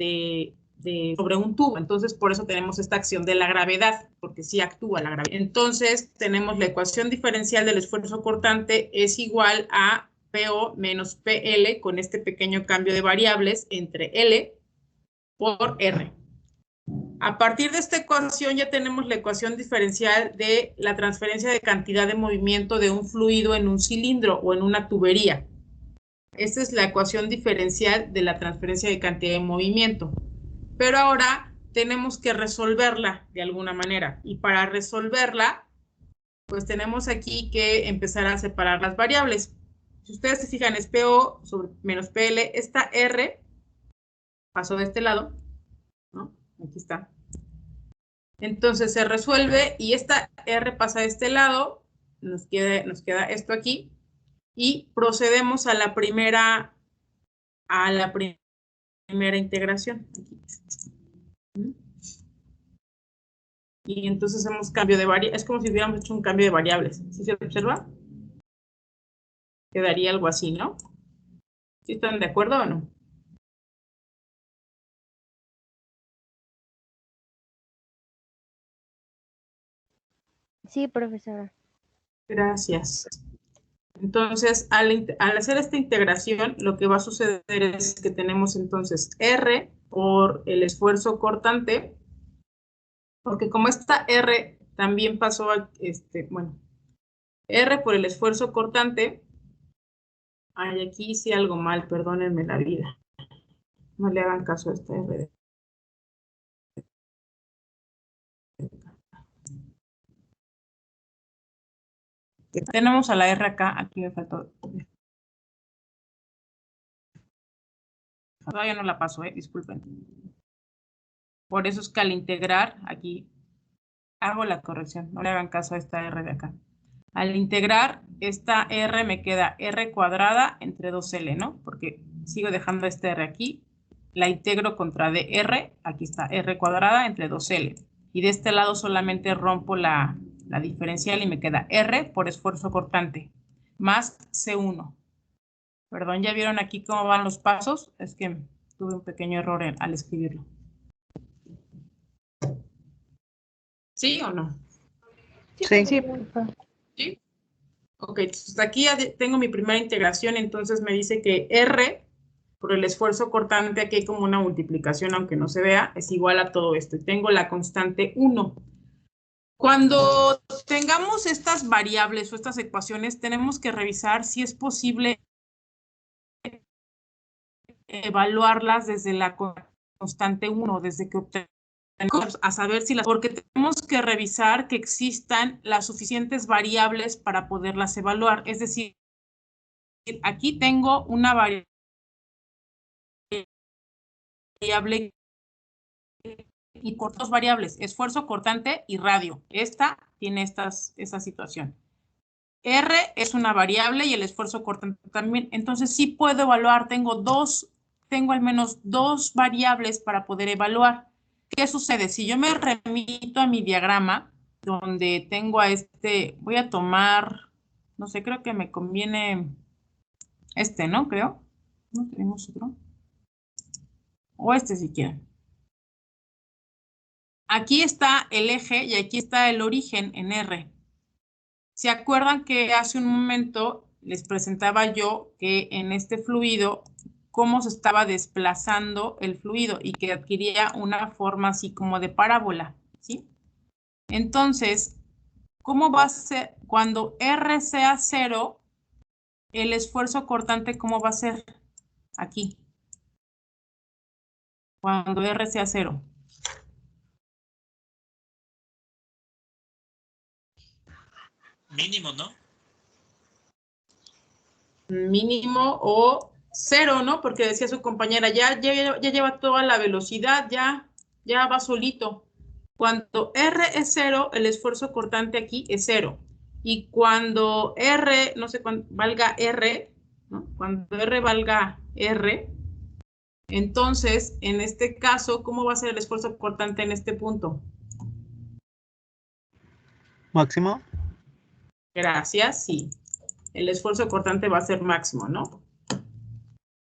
A: sobre un tubo. Entonces, por eso tenemos esta acción de la gravedad, porque sí actúa la gravedad. Entonces, tenemos la ecuación diferencial del esfuerzo cortante es igual a PO menos PL con este pequeño cambio de variables entre L por R. A partir de esta ecuación ya tenemos la ecuación diferencial de la transferencia de cantidad de movimiento de un fluido en un cilindro o en una tubería. Esta es la ecuación diferencial de la transferencia de cantidad de movimiento. Pero ahora tenemos que resolverla de alguna manera. Y para resolverla, pues tenemos aquí que empezar a separar las variables. Si ustedes se fijan, es PO sobre menos PL. Esta R pasó de este lado, ¿no? Aquí está. Entonces se resuelve y esta R pasa de este lado. Nos queda esto aquí. Y procedemos a la primera integración. Y entonces hacemos cambio de variables. Es como si hubiéramos hecho un cambio de variables. ¿Sí se observa? Quedaría algo así, ¿no? ¿Sí están de acuerdo o no?
H: Sí, profesora.
A: Gracias. Entonces, al hacer esta integración, lo que va a suceder es que tenemos entonces R por el esfuerzo cortante, porque como esta R también pasó a, bueno, R por el esfuerzo cortante, ay, aquí hice algo mal, perdónenme la vida. No le hagan caso a esta R. Tenemos a la R acá, aquí me faltó. Todavía no la paso, disculpen. Por eso es que al integrar, aquí hago la corrección, no le hagan caso a esta R de acá. Al integrar, esta R me queda R cuadrada entre 2L, ¿no? Porque sigo dejando esta R aquí, la integro contra DR, aquí está R cuadrada entre 2L. Y de este lado solamente rompo la diferencial y me queda R por esfuerzo cortante, más C1. Perdón, ¿ya vieron aquí cómo van los pasos? Es que tuve un pequeño error al escribirlo. ¿Sí o no?
G: Sí.
A: ¿Sí? Ok, hasta aquí ya tengo mi primera integración, entonces me dice que R por el esfuerzo cortante, aquí hay como una multiplicación, aunque no se vea, es igual a todo esto. Y tengo la constante 1. Cuando tengamos estas variables o estas ecuaciones, tenemos que revisar si es posible evaluarlas desde la constante 1, desde que obtenemos, a saber si las, porque tenemos que revisar que existan las suficientes variables para poderlas evaluar. Es decir, aquí tengo una variable y por dos variables, esfuerzo cortante y radio. Esta tiene esa situación. R es una variable y el esfuerzo cortante también. Entonces sí puedo evaluar, tengo al menos dos variables para poder evaluar. ¿Qué sucede? Si yo me remito a mi diagrama, donde tengo a voy a tomar, no sé, creo que me conviene ¿no? Creo. ¿No tenemos otro? O si quieren. Aquí está el eje y aquí está el origen en R. ¿Se acuerdan que hace un momento les presentaba yo que en este fluido, cómo se estaba desplazando el fluido y que adquiría una forma así como de parábola, ¿sí? Entonces, ¿cómo va a ser? Cuando R sea 0, el esfuerzo cortante, ¿cómo va a ser? Aquí. Cuando R sea 0.
L: Mínimo, ¿no?
A: Mínimo o 0, ¿no? Porque decía su compañera, ya lleva toda la velocidad, ya va solito. Cuando R es 0, el esfuerzo cortante aquí es 0. Y cuando R, no sé, valga R, ¿no? Cuando R valga R, entonces, en este caso, ¿cómo va a ser el esfuerzo cortante en este punto?
L: ¿Máximo?
A: Gracias, sí. El esfuerzo cortante va a ser máximo, ¿no?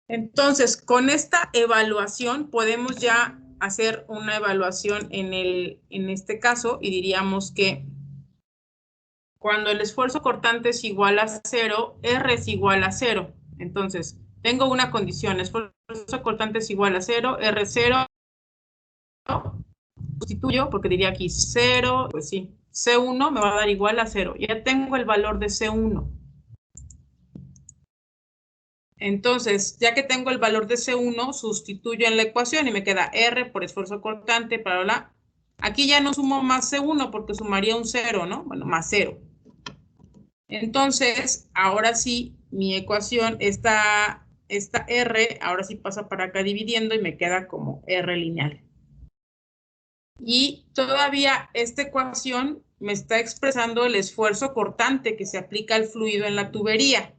A: Entonces, con esta evaluación podemos ya hacer una evaluación en este caso y diríamos que cuando el esfuerzo cortante es igual a 0, R es igual a 0. Entonces, tengo una condición, esfuerzo cortante es igual a 0, R es 0. Sustituyo, porque diría aquí 0, pues sí, C1 me va a dar igual a 0. Ya tengo el valor de C1. Entonces, ya que tengo el valor de C1, sustituyo en la ecuación y me queda R por esfuerzo cortante, bla, bla, bla. Aquí ya no sumo más C1 porque sumaría un 0, ¿no? Bueno, más 0. Entonces, ahora sí, mi ecuación, esta R, ahora sí pasa para acá dividiendo y me queda como R lineal. Y todavía esta ecuación me está expresando el esfuerzo cortante que se aplica al fluido en la tubería.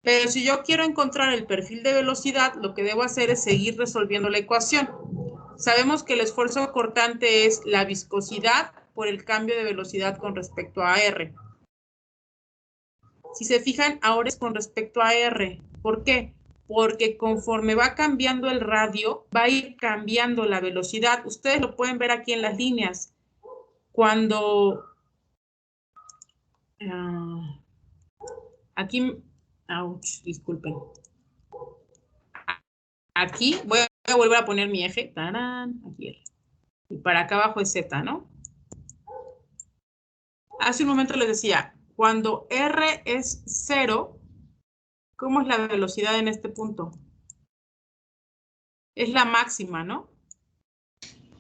A: Pero si yo quiero encontrar el perfil de velocidad, lo que debo hacer es seguir resolviendo la ecuación. Sabemos que el esfuerzo cortante es la viscosidad por el cambio de velocidad con respecto a R. Si se fijan, ahora es con respecto a R. ¿Por qué? Porque conforme va cambiando el radio, va a ir cambiando la velocidad. Ustedes lo pueden ver aquí en las líneas. Cuando aquí, disculpen. Aquí voy a volver a poner mi eje. ¡Tarán! Aquí. Y para acá abajo es Z, ¿no? Hace un momento les decía, cuando R es 0, ¿cómo es la velocidad en este punto? Es la máxima, ¿no?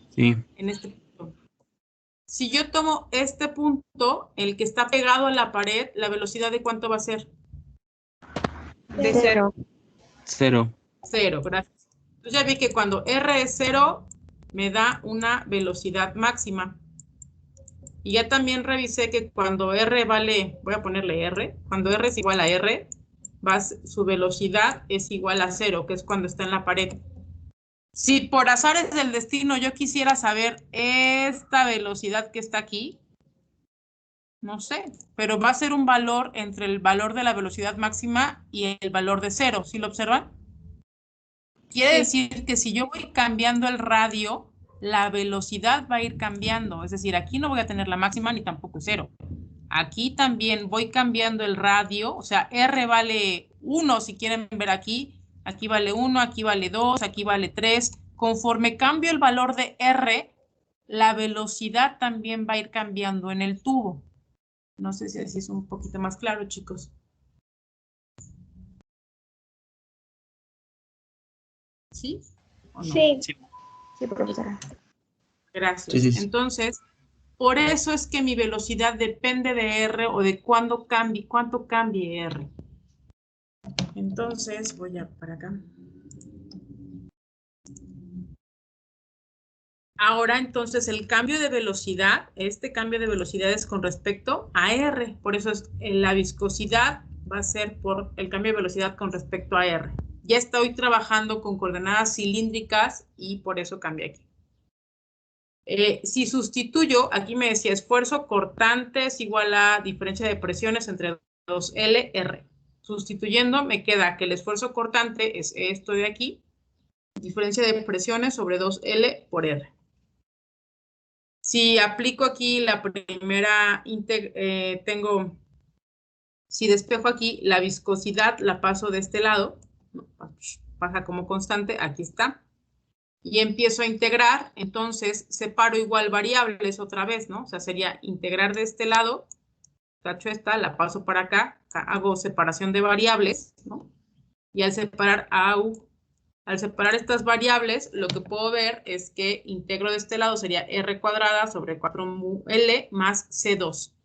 D: Sí.
A: En este punto. Si yo tomo este punto, el que está pegado a la pared, ¿la velocidad de cuánto va a ser?
H: De 0.
D: 0.
A: 0, gracias. Entonces ya vi que cuando R es 0, me da una velocidad máxima. Y ya también revisé que cuando R vale, voy a ponerle R, cuando R es igual a R, su velocidad es igual a 0, que es cuando está en la pared. Si por azares del destino yo quisiera saber esta velocidad que está aquí, no sé, pero va a ser un valor entre el valor de la velocidad máxima y el valor de 0, ¿sí lo observan? Quiere decir que si yo voy cambiando el radio, la velocidad va a ir cambiando. Es decir, aquí no voy a tener la máxima ni tampoco 0. Aquí también voy cambiando el radio, o sea, R vale 1, si quieren ver aquí. Aquí vale 1, aquí vale 2, aquí vale 3. Conforme cambio el valor de R, la velocidad también va a ir cambiando en el tubo. No sé si así es un poquito más claro, chicos. ¿Sí? ¿O no?
K: Sí. Sí, profesora.
A: Gracias.
I: Sí.
A: Entonces, por eso es que mi velocidad depende de R o de cuánto cambie R. Entonces, voy a para acá. Ahora, entonces, el cambio de velocidad, este cambio de velocidad es con respecto a R. Por eso es, la viscosidad va a ser por el cambio de velocidad con respecto a R. Ya estoy trabajando con coordenadas cilíndricas y por eso cambia aquí. Si sustituyo, aquí me decía esfuerzo cortante es igual a diferencia de presiones entre 2L, R. Sustituyendo me queda que el esfuerzo cortante es esto de aquí, diferencia de presiones sobre 2L por R. Si aplico aquí la primera, si despejo aquí, la viscosidad la paso de este lado, baja como constante, aquí está. Y empiezo a integrar, entonces separo igual variables otra vez, ¿no? O sea, sería integrar de este lado, tacho esta, la paso para acá, hago separación de variables, ¿no? Y al separar estas variables, lo que puedo ver es que integro de este lado sería R cuadrada sobre 4L más C2.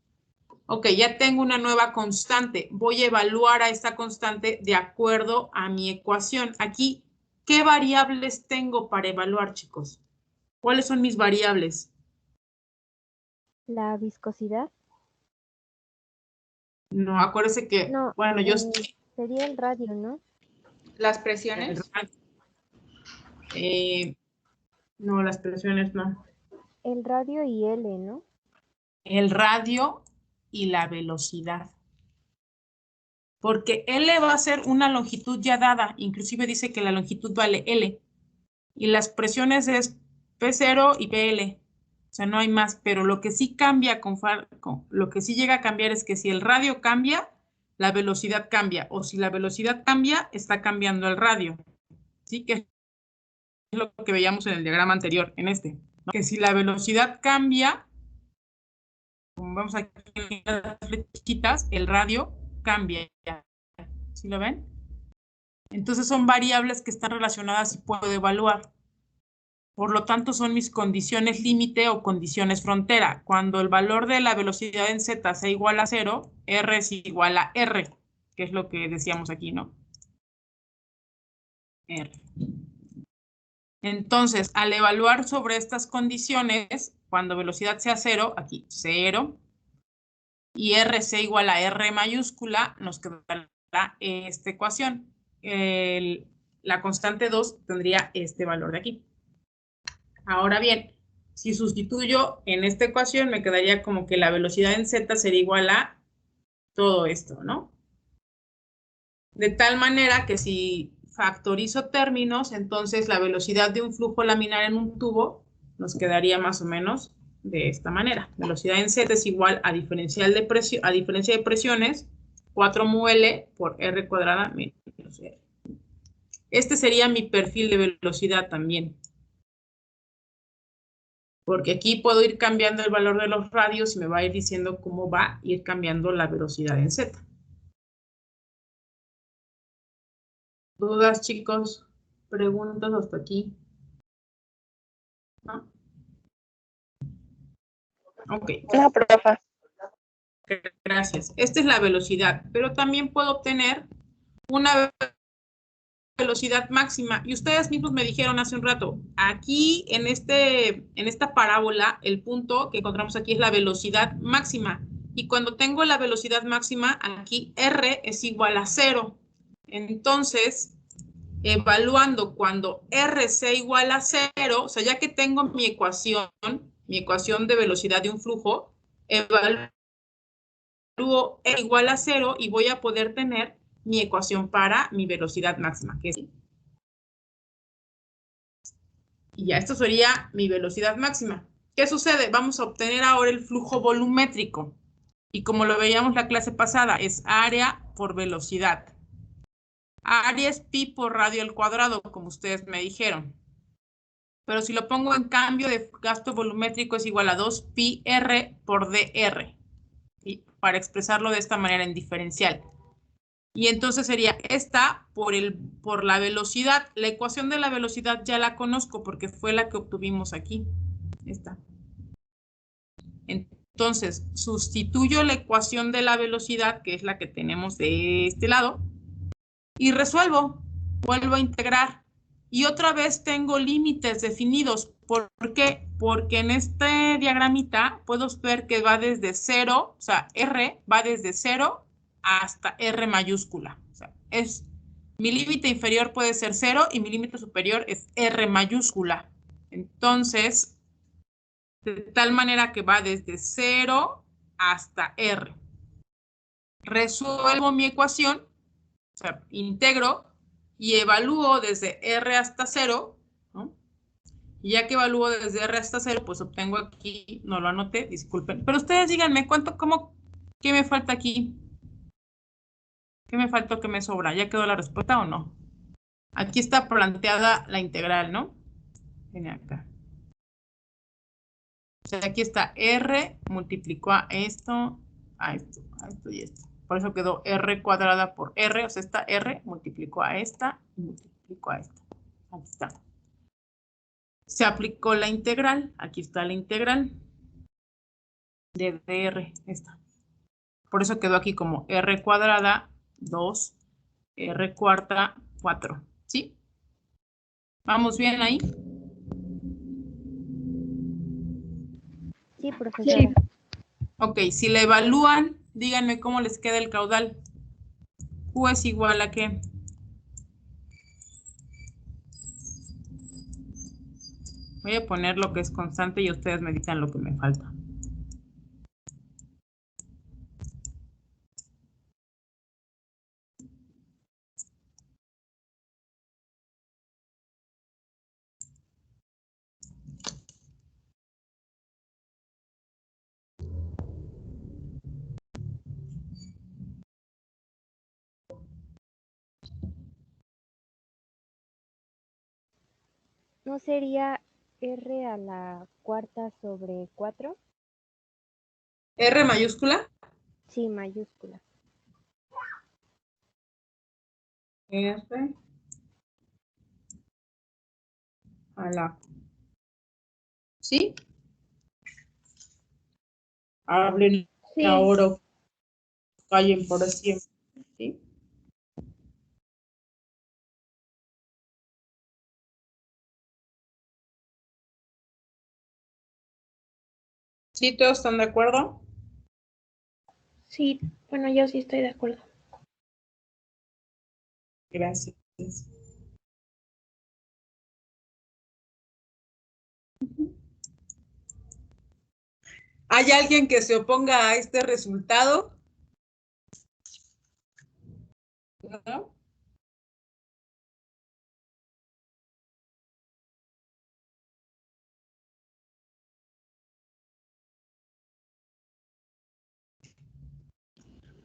A: Ok, ya tengo una nueva constante. Voy a evaluar a esta constante de acuerdo a mi ecuación. Aquí, ¿qué variables tengo para evaluar, chicos? ¿Cuáles son mis variables?
H: La viscosidad.
A: No, acuérdese que,
H: No,
A: bueno, yo...
H: sería el radio, ¿no?
F: Las presiones.
A: No, las presiones no.
H: El radio y L, ¿no?
A: El radio y la velocidad. Porque L va a ser una longitud ya dada, inclusive dice que la longitud vale L. Y las presiones es P0 y PL. O sea, no hay más, pero lo que sí cambia, lo que sí llega a cambiar es que si el radio cambia, la velocidad cambia. O si la velocidad cambia, está cambiando el radio. ¿Sí? Que es lo que veíamos en el diagrama anterior, en este, ¿no? Que si la velocidad cambia, como vemos aquí en las flechitas, el radio cambia. ¿Sí lo ven? Entonces son variables que están relacionadas y puedo evaluar. Por lo tanto, son mis condiciones límite o condiciones frontera. Cuando el valor de la velocidad en z sea igual a 0, R es igual a R, que es lo que decíamos aquí, ¿no? R. Entonces, al evaluar sobre estas condiciones, cuando velocidad sea 0, aquí 0, y R sea igual a R mayúscula, nos quedará esta ecuación. La constante 2 tendría este valor de aquí. Ahora bien, si sustituyo en esta ecuación, me quedaría como que la velocidad en z sería igual a todo esto, ¿no? De tal manera que si factorizo términos, entonces la velocidad de un flujo laminar en un tubo nos quedaría más o menos de esta manera. Velocidad en z es igual a diferencia de presiones, 4 mu L por R cuadrada menos R. Este sería mi perfil de velocidad también. Porque aquí puedo ir cambiando el valor de los radios y me va a ir diciendo cómo va a ir cambiando la velocidad en z. ¿Dudas, chicos? ¿Preguntas hasta aquí? ¿No? Ok.
K: No, profa.
A: Gracias. Esta es la velocidad, pero también puedo obtener una velocidad máxima. Y ustedes mismos me dijeron hace un rato, aquí en esta parábola, el punto que encontramos aquí es la velocidad máxima. Y cuando tengo la velocidad máxima, aquí R es igual a 0. Entonces, evaluando cuando R sea igual a 0, o sea, ya que tengo mi ecuación de velocidad de un flujo, evalúo R igual a 0 y voy a poder tener mi ecuación para mi velocidad máxima, que es. Y ya, esto sería mi velocidad máxima. ¿Qué sucede? Vamos a obtener ahora el flujo volumétrico. Y como lo veíamos la clase pasada, es área por velocidad. Área es pi por radio al cuadrado, como ustedes me dijeron. Pero si lo pongo en cambio de gasto volumétrico es igual a 2 pi r por dr. ¿Sí? Para expresarlo de esta manera en diferencial. Y entonces sería esta por la velocidad. La ecuación de la velocidad ya la conozco porque fue la que obtuvimos aquí. Esta. Entonces, sustituyo la ecuación de la velocidad, que es la que tenemos de este lado, y resuelvo. Vuelvo a integrar. Y otra vez tengo límites definidos. ¿Por qué? Porque en este diagramita puedo ver que va desde 0, o sea, R va desde 0 hasta R mayúscula. O sea, mi límite inferior puede ser 0 y mi límite superior es R mayúscula. Entonces, de tal manera que va desde 0 hasta R. Resuelvo mi ecuación, o sea, integro y evalúo desde R hasta 0, ¿no? Y ya que evalúo desde R hasta 0, pues obtengo aquí, no lo anoté, disculpen. Pero ustedes díganme, ¿qué me falta aquí? ¿Qué me faltó, qué me sobra? ¿Ya quedó la respuesta o no? Aquí está planteada la integral, ¿no? Viene acá. O sea, aquí está R, multiplicó a esto y esto. Por eso quedó R cuadrada por R, o sea, esta R multiplicó a esta y multiplicó a esta. Aquí está. Se aplicó la integral, aquí está la integral de dr, esta. Por eso quedó aquí como R cuadrada 2, R cuarta 4, ¿sí? ¿Vamos bien ahí?
H: Sí, profesora. Sí.
A: Ok, si la evalúan, díganme cómo les queda el caudal. Q es igual a ¿qué? Voy a poner lo que es constante y ustedes me dicen lo que me falta.
H: ¿No sería R a la cuarta sobre 4?
A: ¿R mayúscula?
H: Sí, mayúscula.
A: R a la... ¿Sí? Hablen
B: Sí.
A: ahora, callen por siempre. ¿Sí? ¿Sí? ¿Todos están de acuerdo?
B: Sí, bueno, yo sí estoy de acuerdo.
A: Gracias. ¿Hay alguien que se oponga a este resultado? ¿No?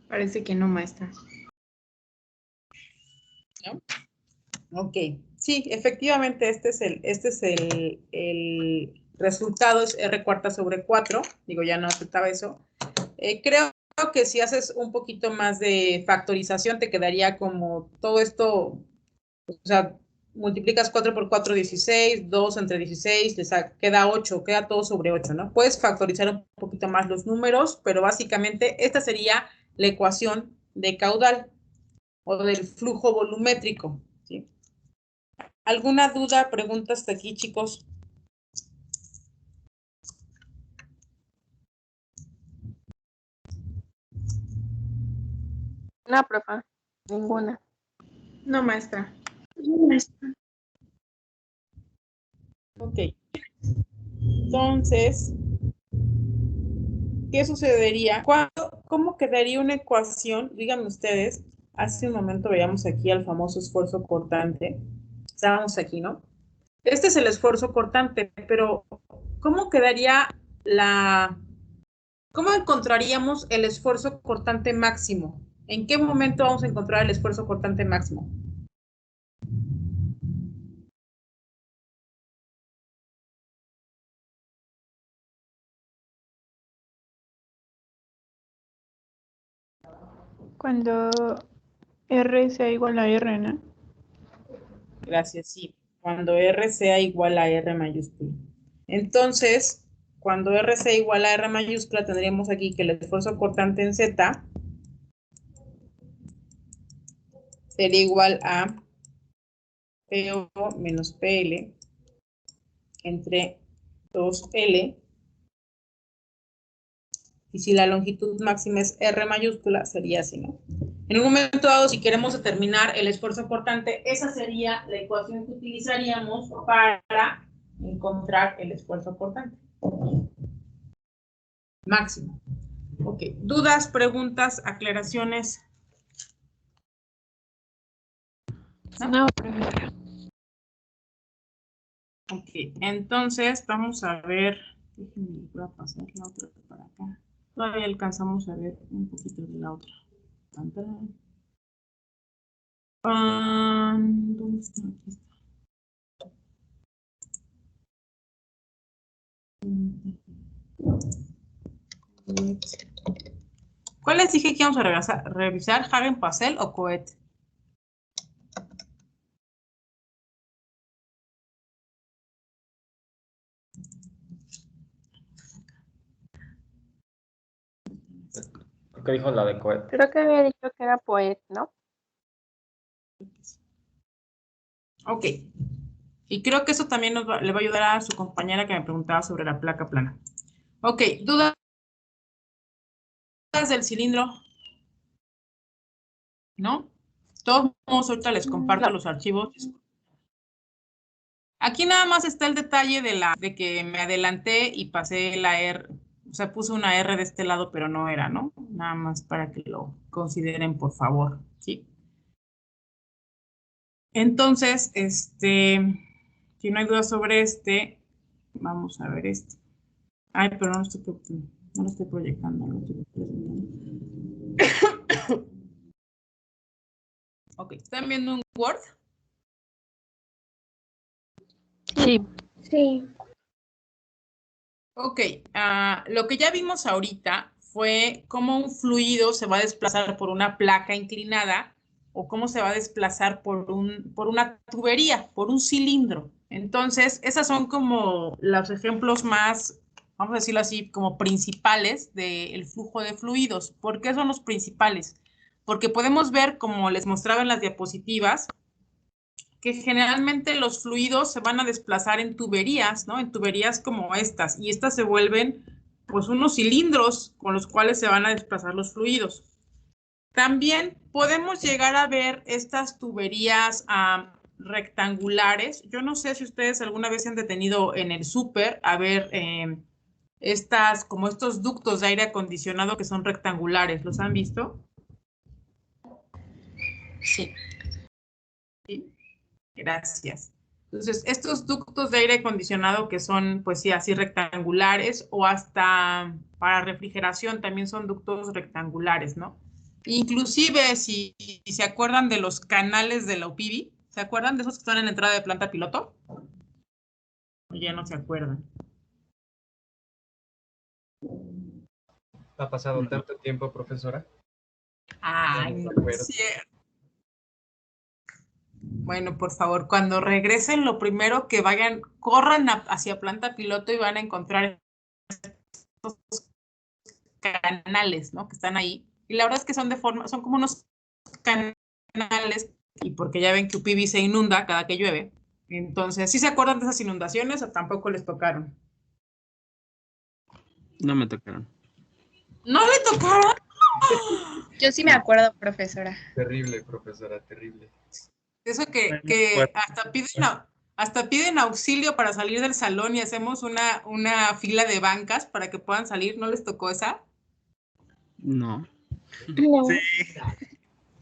F: Parece que no, maestra.
A: ¿No? Ok, sí, efectivamente este es el resultado, es R cuarta sobre 4, digo, ya no aceptaba eso. Creo que si haces un poquito más de factorización te quedaría como todo esto, o sea, multiplicas 4 por 4, 16, 2 entre 16, queda 8, queda todo sobre 8, ¿no? Puedes factorizar un poquito más los números, pero básicamente esta sería la ecuación de caudal o del flujo volumétrico, ¿sí? ¿Alguna duda, pregunta hasta aquí, chicos?
K: No, profe, ninguna.
F: No, maestra.
A: Ok. Entonces, ¿qué sucedería? ¿Cómo quedaría una ecuación? Díganme ustedes. Hace un momento veíamos aquí al famoso esfuerzo cortante. Estábamos aquí, ¿no? Este es el esfuerzo cortante, pero ¿cómo quedaría ¿cómo encontraríamos el esfuerzo cortante máximo? ¿En qué momento vamos a encontrar el esfuerzo cortante máximo?
G: Cuando R sea igual a R, ¿no?
A: Gracias, sí. Cuando R sea igual a R mayúscula. Entonces, cuando R sea igual a R mayúscula, tendríamos aquí que el esfuerzo cortante en Z sería igual a PO menos PL entre 2L. Y si la longitud máxima es R mayúscula, sería así, ¿no? En un momento dado, si queremos determinar el esfuerzo cortante, esa sería la ecuación que utilizaríamos para encontrar el esfuerzo cortante máximo. Ok, ¿dudas, preguntas, aclaraciones?
K: No, profesora.
A: Ok, entonces vamos a ver, déjenme, voy a pasar la otra para acá. Todavía alcanzamos a ver un poquito de la otra. ¿Dónde está? Aquí está. ¿Cuál les dije que íbamos a revisar? ¿Hagen-Poiseuille o Coet?
E: Creo que dijo la de Coet.
K: Creo que había dicho que era Poet, ¿no?
A: Ok. Y creo que eso también le va a ayudar a su compañera que me preguntaba sobre la placa plana. Ok, ¿dudas del cilindro? ¿No? De todos modos, ahorita les comparto los archivos. Aquí nada más está el detalle de que me adelanté y pasé la R, o sea, puse una R de este lado, pero no era, ¿no? Nada más para que lo consideren, por favor, ¿sí? Entonces, si no hay duda sobre vamos a ver este. Ay, pero no lo estoy proyectando, no lo estoy presentando. Ok, ¿están viendo un Word?
B: Sí.
C: Sí.
K: Sí.
A: Ok, lo que ya vimos ahorita fue cómo un fluido se va a desplazar por una placa inclinada o cómo se va a desplazar por una tubería, por un cilindro. Entonces, esas son como los ejemplos más, vamos a decirlo así, como principales del flujo de fluidos. ¿Por qué son los principales? Porque podemos ver, como les mostraba en las diapositivas, que generalmente los fluidos se van a desplazar en tuberías, ¿no? En tuberías como estas, y estas se vuelven pues unos cilindros con los cuales se van a desplazar los fluidos. También podemos llegar a ver estas tuberías rectangulares. Yo no sé si ustedes alguna vez se han detenido en el súper a ver como estos ductos de aire acondicionado que son rectangulares. ¿Los han visto?
F: Sí.
A: Sí. Gracias. Entonces, estos ductos de aire acondicionado que son, pues sí, así rectangulares o hasta para refrigeración también son ductos rectangulares, ¿no? Inclusive, si se acuerdan de los canales de la UPIVI, ¿se acuerdan de esos que están en la entrada de planta piloto? O ya no se acuerdan.
M: Ha pasado tanto tiempo, profesora.
A: Ay, no es cierto. Bueno, por favor, cuando regresen, lo primero que vayan, corran hacia planta piloto y van a encontrar estos canales, ¿no? Que están ahí. Y la verdad es que son son como unos canales, y porque ya ven que UPIVI se inunda cada que llueve. Entonces, ¿sí se acuerdan de esas inundaciones o tampoco les tocaron?
D: No me tocaron.
A: ¿No le tocaron?
F: Yo sí me acuerdo, profesora.
M: Terrible, profesora, terrible.
A: Eso que hasta piden auxilio para salir del salón y hacemos una fila de bancas para que puedan salir. ¿No les tocó esa?
D: No.
K: No.
M: Sí.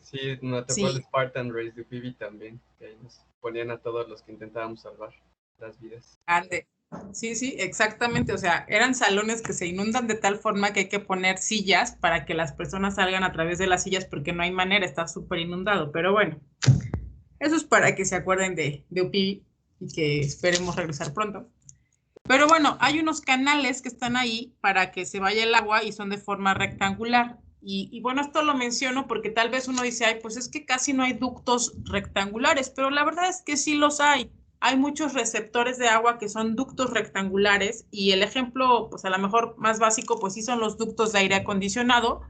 M: Sí, nos tocó el
A: Sí.
M: Spartan Race de UPIVI también. Que ahí nos ponían a todos los que intentábamos salvar las vidas.
A: Ande. Sí, sí, exactamente. O sea, eran salones que se inundan de tal forma que hay que poner sillas para que las personas salgan a través de las sillas porque no hay manera, está súper inundado. Pero bueno, eso es para que se acuerden de UPIVI y que esperemos regresar pronto. Pero bueno, hay unos canales que están ahí para que se vaya el agua y son de forma rectangular. Y bueno, esto lo menciono porque tal vez uno dice, ay, pues es que casi no hay ductos rectangulares, pero la verdad es que sí los hay. Hay muchos receptores de agua que son ductos rectangulares y el ejemplo, pues a lo mejor más básico, pues sí son los ductos de aire acondicionado,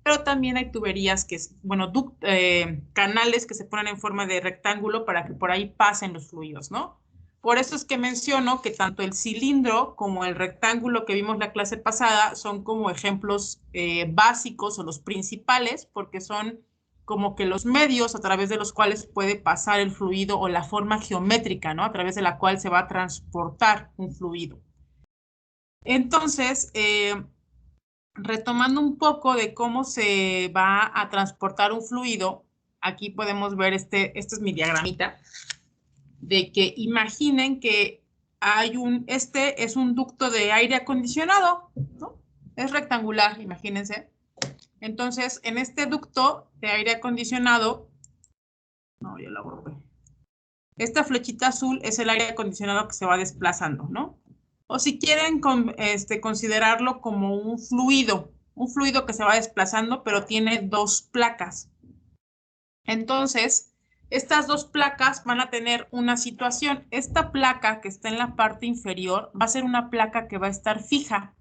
A: pero también hay tuberías bueno, canales que se ponen en forma de rectángulo para que por ahí pasen los fluidos, ¿no? Por eso es que menciono que tanto el cilindro como el rectángulo que vimos la clase pasada son como ejemplos básicos o los principales, porque son como que los medios a través de los cuales puede pasar el fluido o la forma geométrica, ¿no? A través de la cual se va a transportar un fluido. Entonces, retomando un poco de cómo se va a transportar un fluido, aquí podemos ver esta es mi diagramita, de que imaginen que este es un ducto de aire acondicionado, ¿no? Es rectangular, imagínense. Entonces, en este ducto de aire acondicionado, no, ya la borré. Esta flechita azul es el aire acondicionado que se va desplazando, ¿no? O si quieren considerarlo como un fluido que se va desplazando, pero tiene dos placas. Entonces, estas dos placas van a tener una situación. Esta placa que está en la parte inferior va a ser una placa que va a estar fija.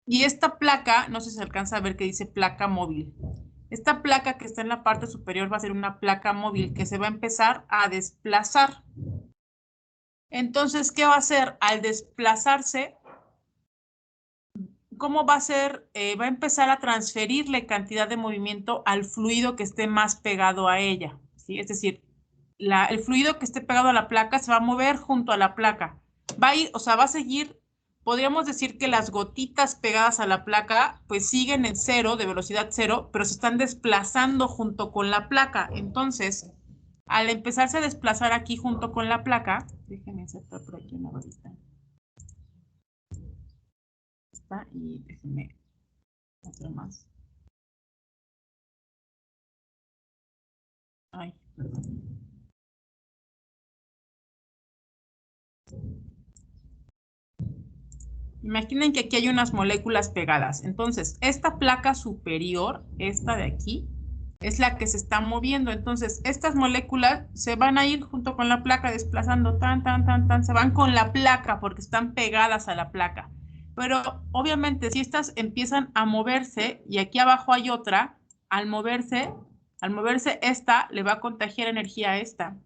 A: Y esta placa, no sé si se alcanza a ver que dice placa móvil. Esta placa que está en la parte superior va a ser una placa móvil que se va a empezar a desplazar. Entonces, ¿qué va a hacer? Al desplazarse, ¿cómo va a ser? Va a empezar a transferirle cantidad de movimiento al fluido que esté más pegado a ella, ¿sí? Es decir, el fluido que esté pegado a la placa se va a mover junto a la placa. Va a ir, o sea, va a seguir, podríamos decir que las gotitas pegadas a la placa, pues siguen en cero, de velocidad cero, pero se están desplazando junto con la placa. Entonces, al empezarse a desplazar aquí junto con la placa, déjenme insertar por aquí una varita. Y déjenme otra más. Ay, perdón. Imaginen que aquí hay unas moléculas pegadas. Entonces, esta placa superior, esta de aquí, es la que se está moviendo. Entonces, estas moléculas se van a ir junto con la placa desplazando, se van con la placa porque están pegadas a la placa. Pero obviamente si estas empiezan a moverse y aquí abajo hay otra, al moverse esta le va a contagiar energía a esta.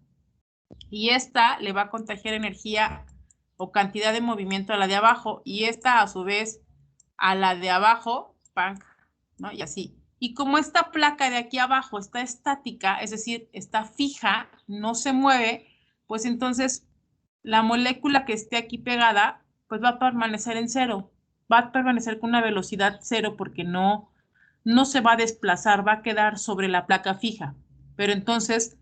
A: Y esta le va a contagiar energía o cantidad de movimiento a la de abajo y esta a su vez a la de abajo, ¡pam!, ¿no? Y así. Y como esta placa de aquí abajo está estática, es decir, está fija, no se mueve, pues entonces la molécula que esté aquí pegada, pues va a permanecer en cero, va a permanecer con una velocidad cero porque no se va a desplazar, va a quedar sobre la placa fija. Pero entonces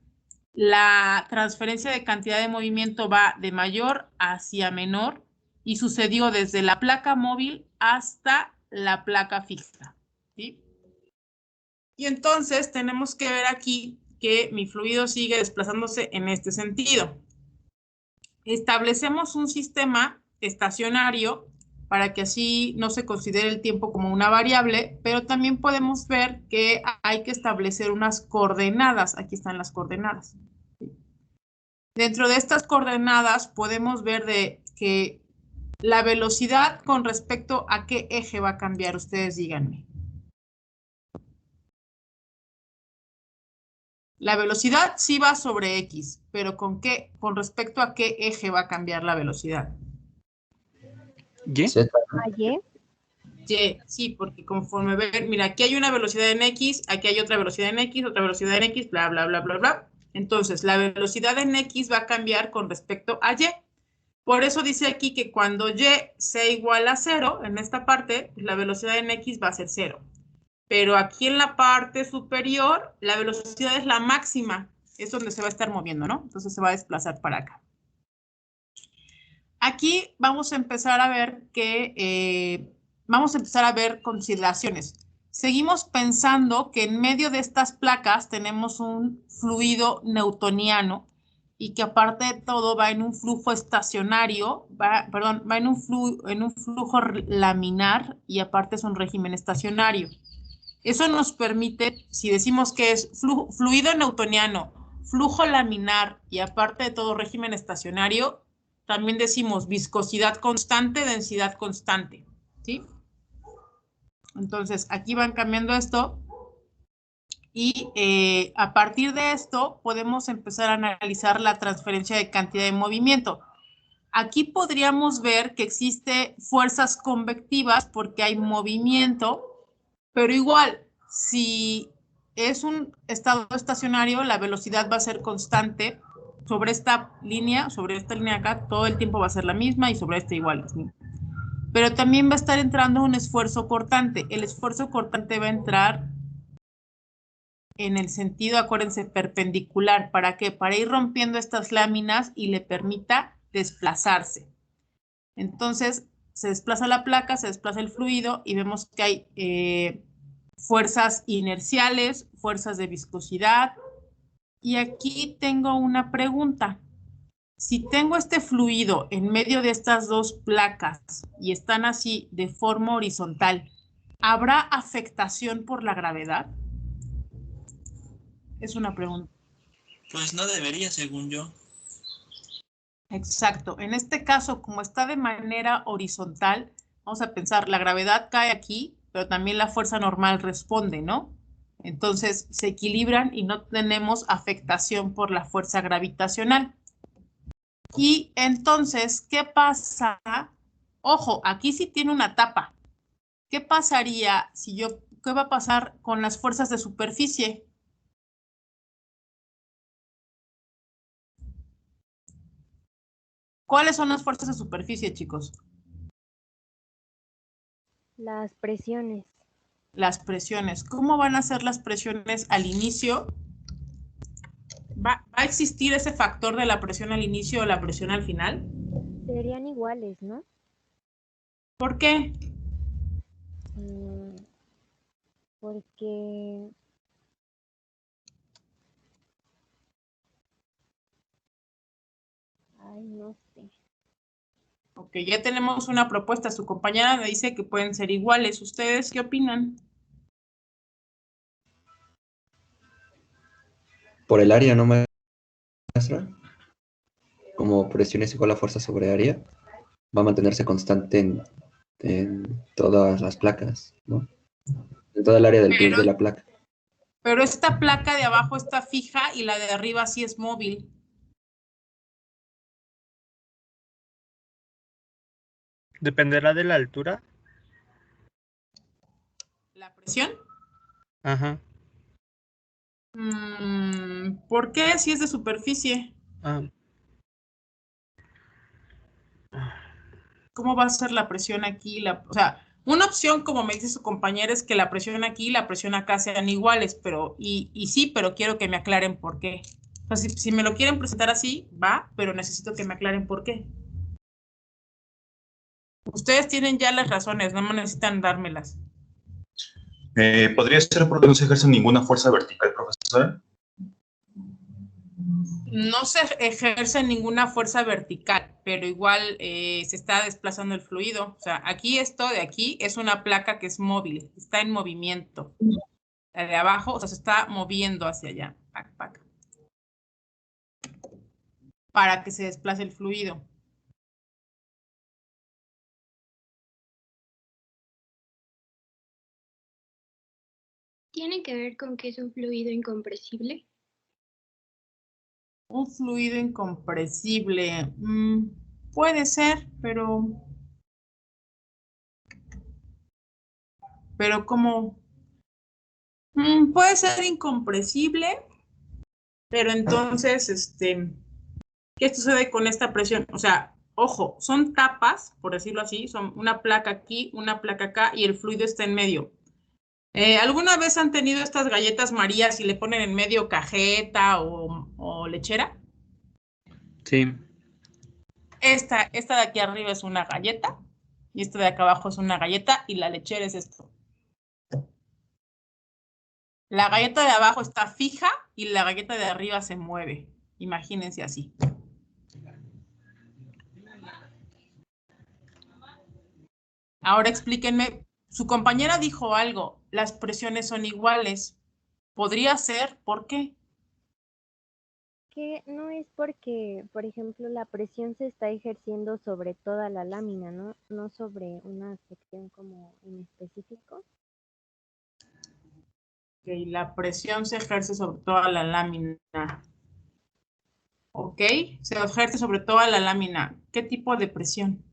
A: la transferencia de cantidad de movimiento va de mayor hacia menor y sucedió desde la placa móvil hasta la placa fija, ¿sí? Y entonces tenemos que ver aquí que mi fluido sigue desplazándose en este sentido. Establecemos un sistema estacionario para que así no se considere el tiempo como una variable, pero también podemos ver que hay que establecer unas coordenadas. Aquí están las coordenadas. Dentro de estas coordenadas podemos ver que la velocidad con respecto a qué eje va a cambiar, ustedes díganme. La velocidad sí va sobre X, pero con respecto a qué eje va a cambiar la velocidad.
D: ¿Y?
H: ¿Y?
A: Y, sí, porque conforme ver, mira, aquí hay una velocidad en X, aquí hay otra velocidad en X, otra velocidad en X, bla, bla, bla, bla, bla. Entonces, la velocidad en X va a cambiar con respecto a Y. Por eso dice aquí que cuando Y sea igual a 0, en esta parte, la velocidad en X va a ser 0. Pero aquí en la parte superior, la velocidad es la máxima. Es donde se va a estar moviendo, ¿no? Entonces se va a desplazar para acá. Aquí vamos a empezar a ver consideraciones. Seguimos pensando que en medio de estas placas tenemos un fluido newtoniano y que aparte de todo va en un flujo estacionario, va en un flujo laminar y aparte es un régimen estacionario. Eso nos permite, si decimos que es fluido newtoniano, flujo laminar y aparte de todo régimen estacionario, también decimos viscosidad constante, densidad constante, ¿sí? Entonces, aquí van cambiando esto y a partir de esto podemos empezar a analizar la transferencia de cantidad de movimiento. Aquí podríamos ver que existe fuerzas convectivas porque hay movimiento, pero igual, si es un estado estacionario, la velocidad va a ser constante sobre esta línea acá, todo el tiempo va a ser la misma y sobre esta igual. ¿Sí? Pero también va a estar entrando un esfuerzo cortante. El esfuerzo cortante va a entrar en el sentido, acuérdense, perpendicular. ¿Para qué? Para ir rompiendo estas láminas y le permita desplazarse. Entonces, se desplaza la placa, se desplaza el fluido y vemos que hay fuerzas inerciales, fuerzas de viscosidad. Y aquí tengo una pregunta. Si tengo este fluido en medio de estas dos placas y están así de forma horizontal, ¿habrá afectación por la gravedad? Es una pregunta.
N: Pues no debería, según yo.
A: Exacto. En este caso, como está de manera horizontal, vamos a pensar, la gravedad cae aquí, pero también la fuerza normal responde, ¿no? Entonces se equilibran y no tenemos afectación por la fuerza gravitacional. Y entonces, ¿qué pasa? Ojo, aquí sí tiene una tapa. ¿Qué pasaría si qué va a pasar con las fuerzas de superficie? ¿Cuáles son las fuerzas de superficie, chicos?
H: Las presiones.
A: Las presiones. ¿Cómo van a ser las presiones al inicio? ¿Va a existir ese factor de la presión al inicio o la presión al final?
H: Serían iguales, ¿no?
A: ¿Por qué?
H: Porque no sé.
A: Ok, ya tenemos una propuesta. Su compañera me dice que pueden ser iguales. ¿Ustedes qué opinan?
O: Por el área, ¿no, maestra? Como presión es igual a fuerza sobre área, va a mantenerse constante en todas las placas, ¿no? En toda el área de la placa.
A: Pero esta placa de abajo está fija y la de arriba sí es móvil.
L: ¿Dependerá de la altura?
A: ¿La presión?
L: Ajá.
A: ¿Por qué si es de superficie? ¿Cómo va a ser la presión aquí? O sea, una opción, como me dice su compañera, es que la presión aquí y la presión acá sean iguales, pero, y sí, pero quiero que me aclaren por qué. O sea, si me lo quieren presentar así, va, pero necesito que me aclaren por qué. Ustedes tienen ya las razones, no necesitan dármelas.
P: ¿Podría ser porque no se ejerce ninguna fuerza vertical, profesora?
A: No se ejerce ninguna fuerza vertical, pero igual se está desplazando el fluido. O sea, aquí esto de aquí es una placa que es móvil, está en movimiento. La de abajo, o sea, se está moviendo hacia allá, para que se desplace el fluido.
B: ¿Tiene que ver con que es un fluido incompresible?
A: Un fluido incompresible. Puede ser, pero como puede ser incompresible, pero entonces, ¿qué sucede con esta presión? O sea, ojo, son tapas, por decirlo así, son una placa aquí, una placa acá, y el fluido está en medio. ¿Alguna vez han tenido estas galletas Marías y le ponen en medio cajeta o lechera?
D: Sí.
A: Esta de aquí arriba es una galleta, y esta de acá abajo es una galleta, y la lechera es esto. La galleta de abajo está fija y la galleta de arriba se mueve. Imagínense así. Ahora explíquenme, su compañera dijo algo, las presiones son iguales. ¿Podría ser? ¿Por qué?
H: Que no es porque, por ejemplo, la presión se está ejerciendo sobre toda la lámina, ¿no? No sobre una sección como en específico.
A: Ok, la presión se ejerce sobre toda la lámina. Ok, se ejerce sobre toda la lámina. ¿Qué tipo de presión?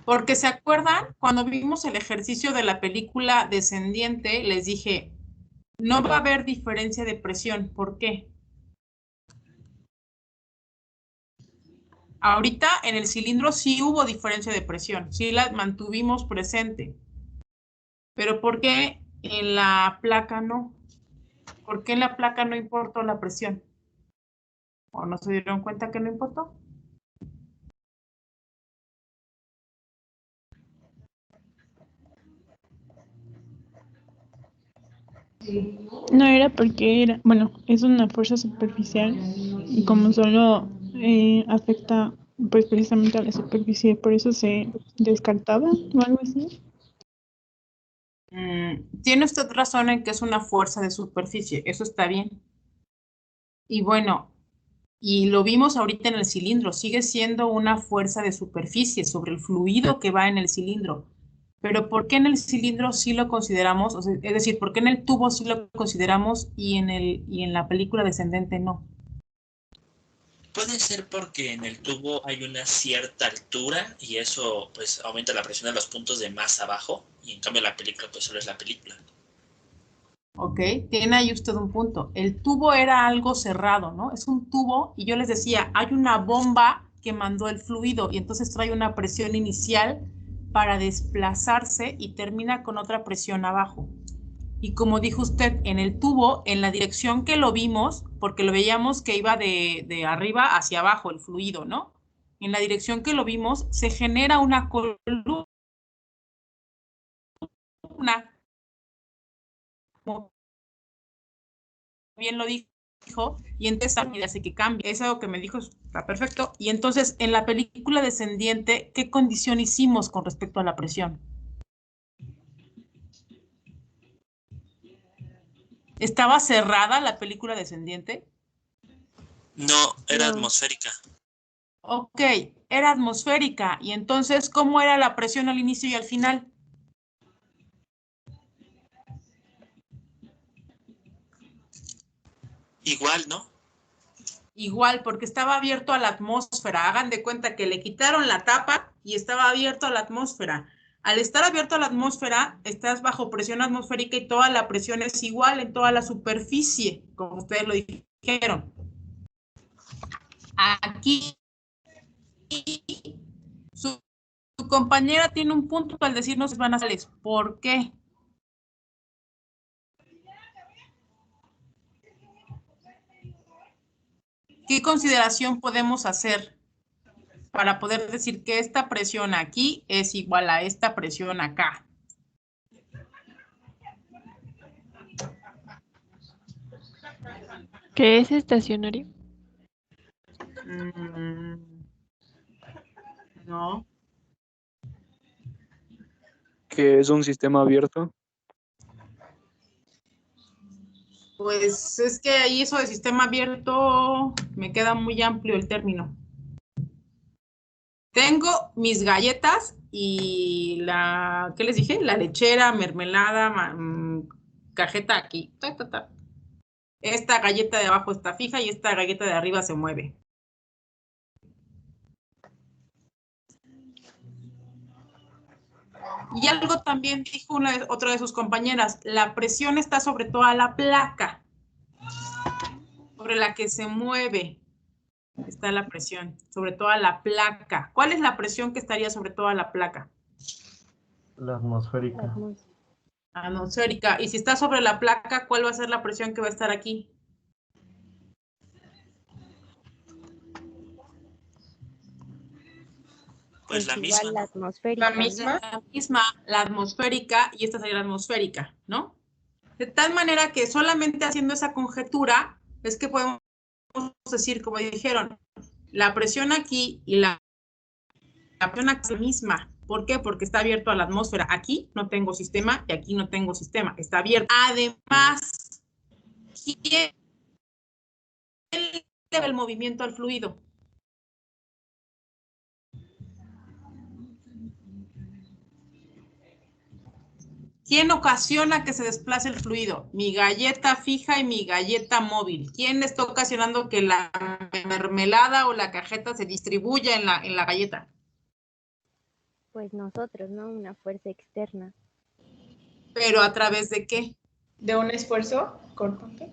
A: Porque se acuerdan, cuando vimos el ejercicio de la película Descendiente, les dije, no va a haber diferencia de presión. ¿Por qué? Ahorita en el cilindro sí hubo diferencia de presión, sí la mantuvimos presente. Pero ¿por qué en la placa no? ¿Por qué en la placa no importó la presión? ¿O no se dieron cuenta que no importó?
G: No era porque era, bueno, es una fuerza superficial y como solo afecta pues precisamente a la superficie, por eso se descartaba o algo así.
A: Tiene usted razón en que es una fuerza de superficie, eso está bien. Y bueno, y lo vimos ahorita en el cilindro, sigue siendo una fuerza de superficie sobre el fluido que va en el cilindro. Pero ¿por qué en el cilindro sí lo consideramos? O sea, es decir, ¿por qué en el tubo sí lo consideramos y en la película Descendente no?
N: Puede ser porque en el tubo hay una cierta altura y eso pues aumenta la presión de los puntos de más abajo y en cambio la película pues solo es la película.
A: Ok, tiene ahí usted un punto. El tubo era algo cerrado, ¿no? Es un tubo y yo les decía, hay una bomba que mandó el fluido y entonces trae una presión inicial para desplazarse y termina con otra presión abajo. Y como dijo usted, en el tubo, en la dirección que lo vimos, porque lo veíamos que iba de arriba hacia abajo el fluido, ¿no? En la dirección que lo vimos, se genera una columna una, como bien lo dijo, y entonces hace que cambie. Es algo que me dijo, está perfecto. Y entonces, en la película Descendiente, ¿qué condición hicimos con respecto a la presión? ¿Estaba cerrada la película Descendiente?
N: No, era atmosférica.
A: Ok, era atmosférica. Y entonces, ¿cómo era la presión al inicio y al final?
N: Igual, ¿no?
A: Igual, porque estaba abierto a la atmósfera. Hagan de cuenta que le quitaron la tapa y estaba abierto a la atmósfera. Al estar abierto a la atmósfera, estás bajo presión atmosférica y toda la presión es igual en toda la superficie, como ustedes lo dijeron. Aquí, su compañera tiene un punto al decirnos van a salir. ¿Por qué? ¿Qué consideración podemos hacer para poder decir que esta presión aquí es igual a esta presión acá?
C: ¿Qué es estacionario?
A: No.
D: ¿Qué es un sistema abierto?
A: Pues es que ahí eso de sistema abierto me queda muy amplio el término. Tengo mis galletas y la, ¿qué les dije? La lechera, mermelada, cajeta aquí. Ta, ta, ta. Esta galleta de abajo está fija y esta galleta de arriba se mueve. Y algo también dijo otra de sus compañeras, la presión está sobre toda la placa, sobre la que se mueve. Está la presión, sobre toda la placa. ¿Cuál es la presión que estaría sobre toda la placa?
Q: La atmosférica.
A: Atmosférica. Y si está sobre la placa, ¿cuál va a ser la presión que va a estar aquí?
N: Pues la misma.
H: La atmosférica.
A: La misma, la atmosférica, y esta sería la atmosférica, ¿no? De tal manera que solamente haciendo esa conjetura es que podemos decir, como dijeron, la presión aquí y la presión aquí es la misma. ¿Por qué? Porque está abierto a la atmósfera. Aquí no tengo sistema y aquí no tengo sistema. Está abierto. Además, ¿quién le debe el movimiento al fluido? ¿Quién ocasiona que se desplace el fluido? Mi galleta fija y mi galleta móvil. ¿Quién está ocasionando que la mermelada o la cajeta se distribuya en la galleta?
H: Pues nosotros, ¿no? Una fuerza externa.
A: ¿Pero a través de qué?
F: ¿De un esfuerzo cortante?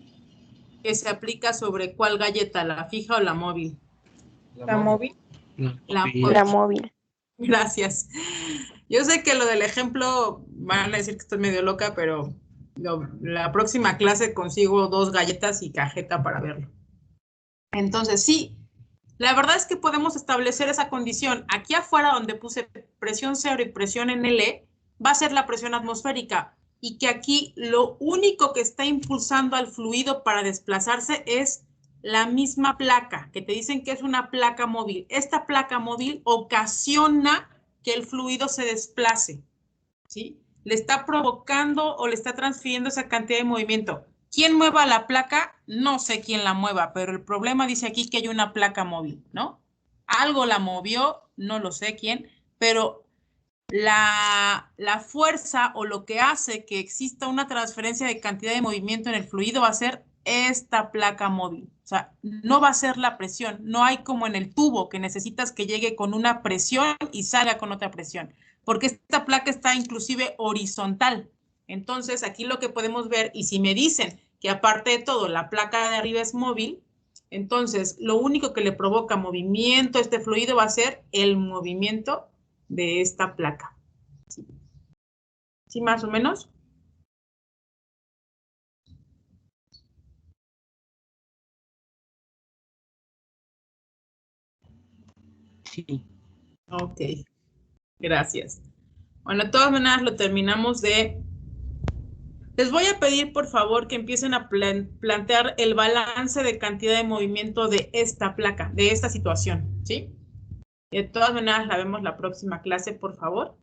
A: Que se aplica sobre cuál galleta, la fija o la móvil.
F: ¿La móvil?
A: La
K: móvil.
A: Gracias. Yo sé que lo del ejemplo van a decir que estoy medio loca, pero la próxima clase consigo 2 galletas y cajeta para verlo. Entonces, sí, la verdad es que podemos establecer esa condición. Aquí afuera donde puse presión 0 y presión en L, va a ser la presión atmosférica. Y que aquí lo único que está impulsando al fluido para desplazarse es la misma placa, que te dicen que es una placa móvil. Esta placa móvil ocasiona que el fluido se desplace, ¿sí? Le está provocando o le está transfiriendo esa cantidad de movimiento. ¿Quién mueva la placa? No sé quién la mueva, pero el problema dice aquí que hay una placa móvil, ¿no? Algo la movió, no lo sé quién, pero la fuerza o lo que hace que exista una transferencia de cantidad de movimiento en el fluido va a ser esta placa móvil. O sea, no va a ser la presión. No hay como en el tubo que necesitas que llegue con una presión y salga con otra presión, porque esta placa está inclusive horizontal. Entonces, aquí lo que podemos ver, y si me dicen que aparte de todo, la placa de arriba es móvil, entonces lo único que le provoca movimiento a este fluido va a ser el movimiento de esta placa. ¿Sí, más o menos?
D: Sí.
A: Ok, gracias. Bueno, de todas maneras lo terminamos de Les voy a pedir, por favor, que empiecen a plantear el balance de cantidad de movimiento de esta placa, de esta situación, ¿sí? De todas maneras, la vemos la próxima clase, por favor.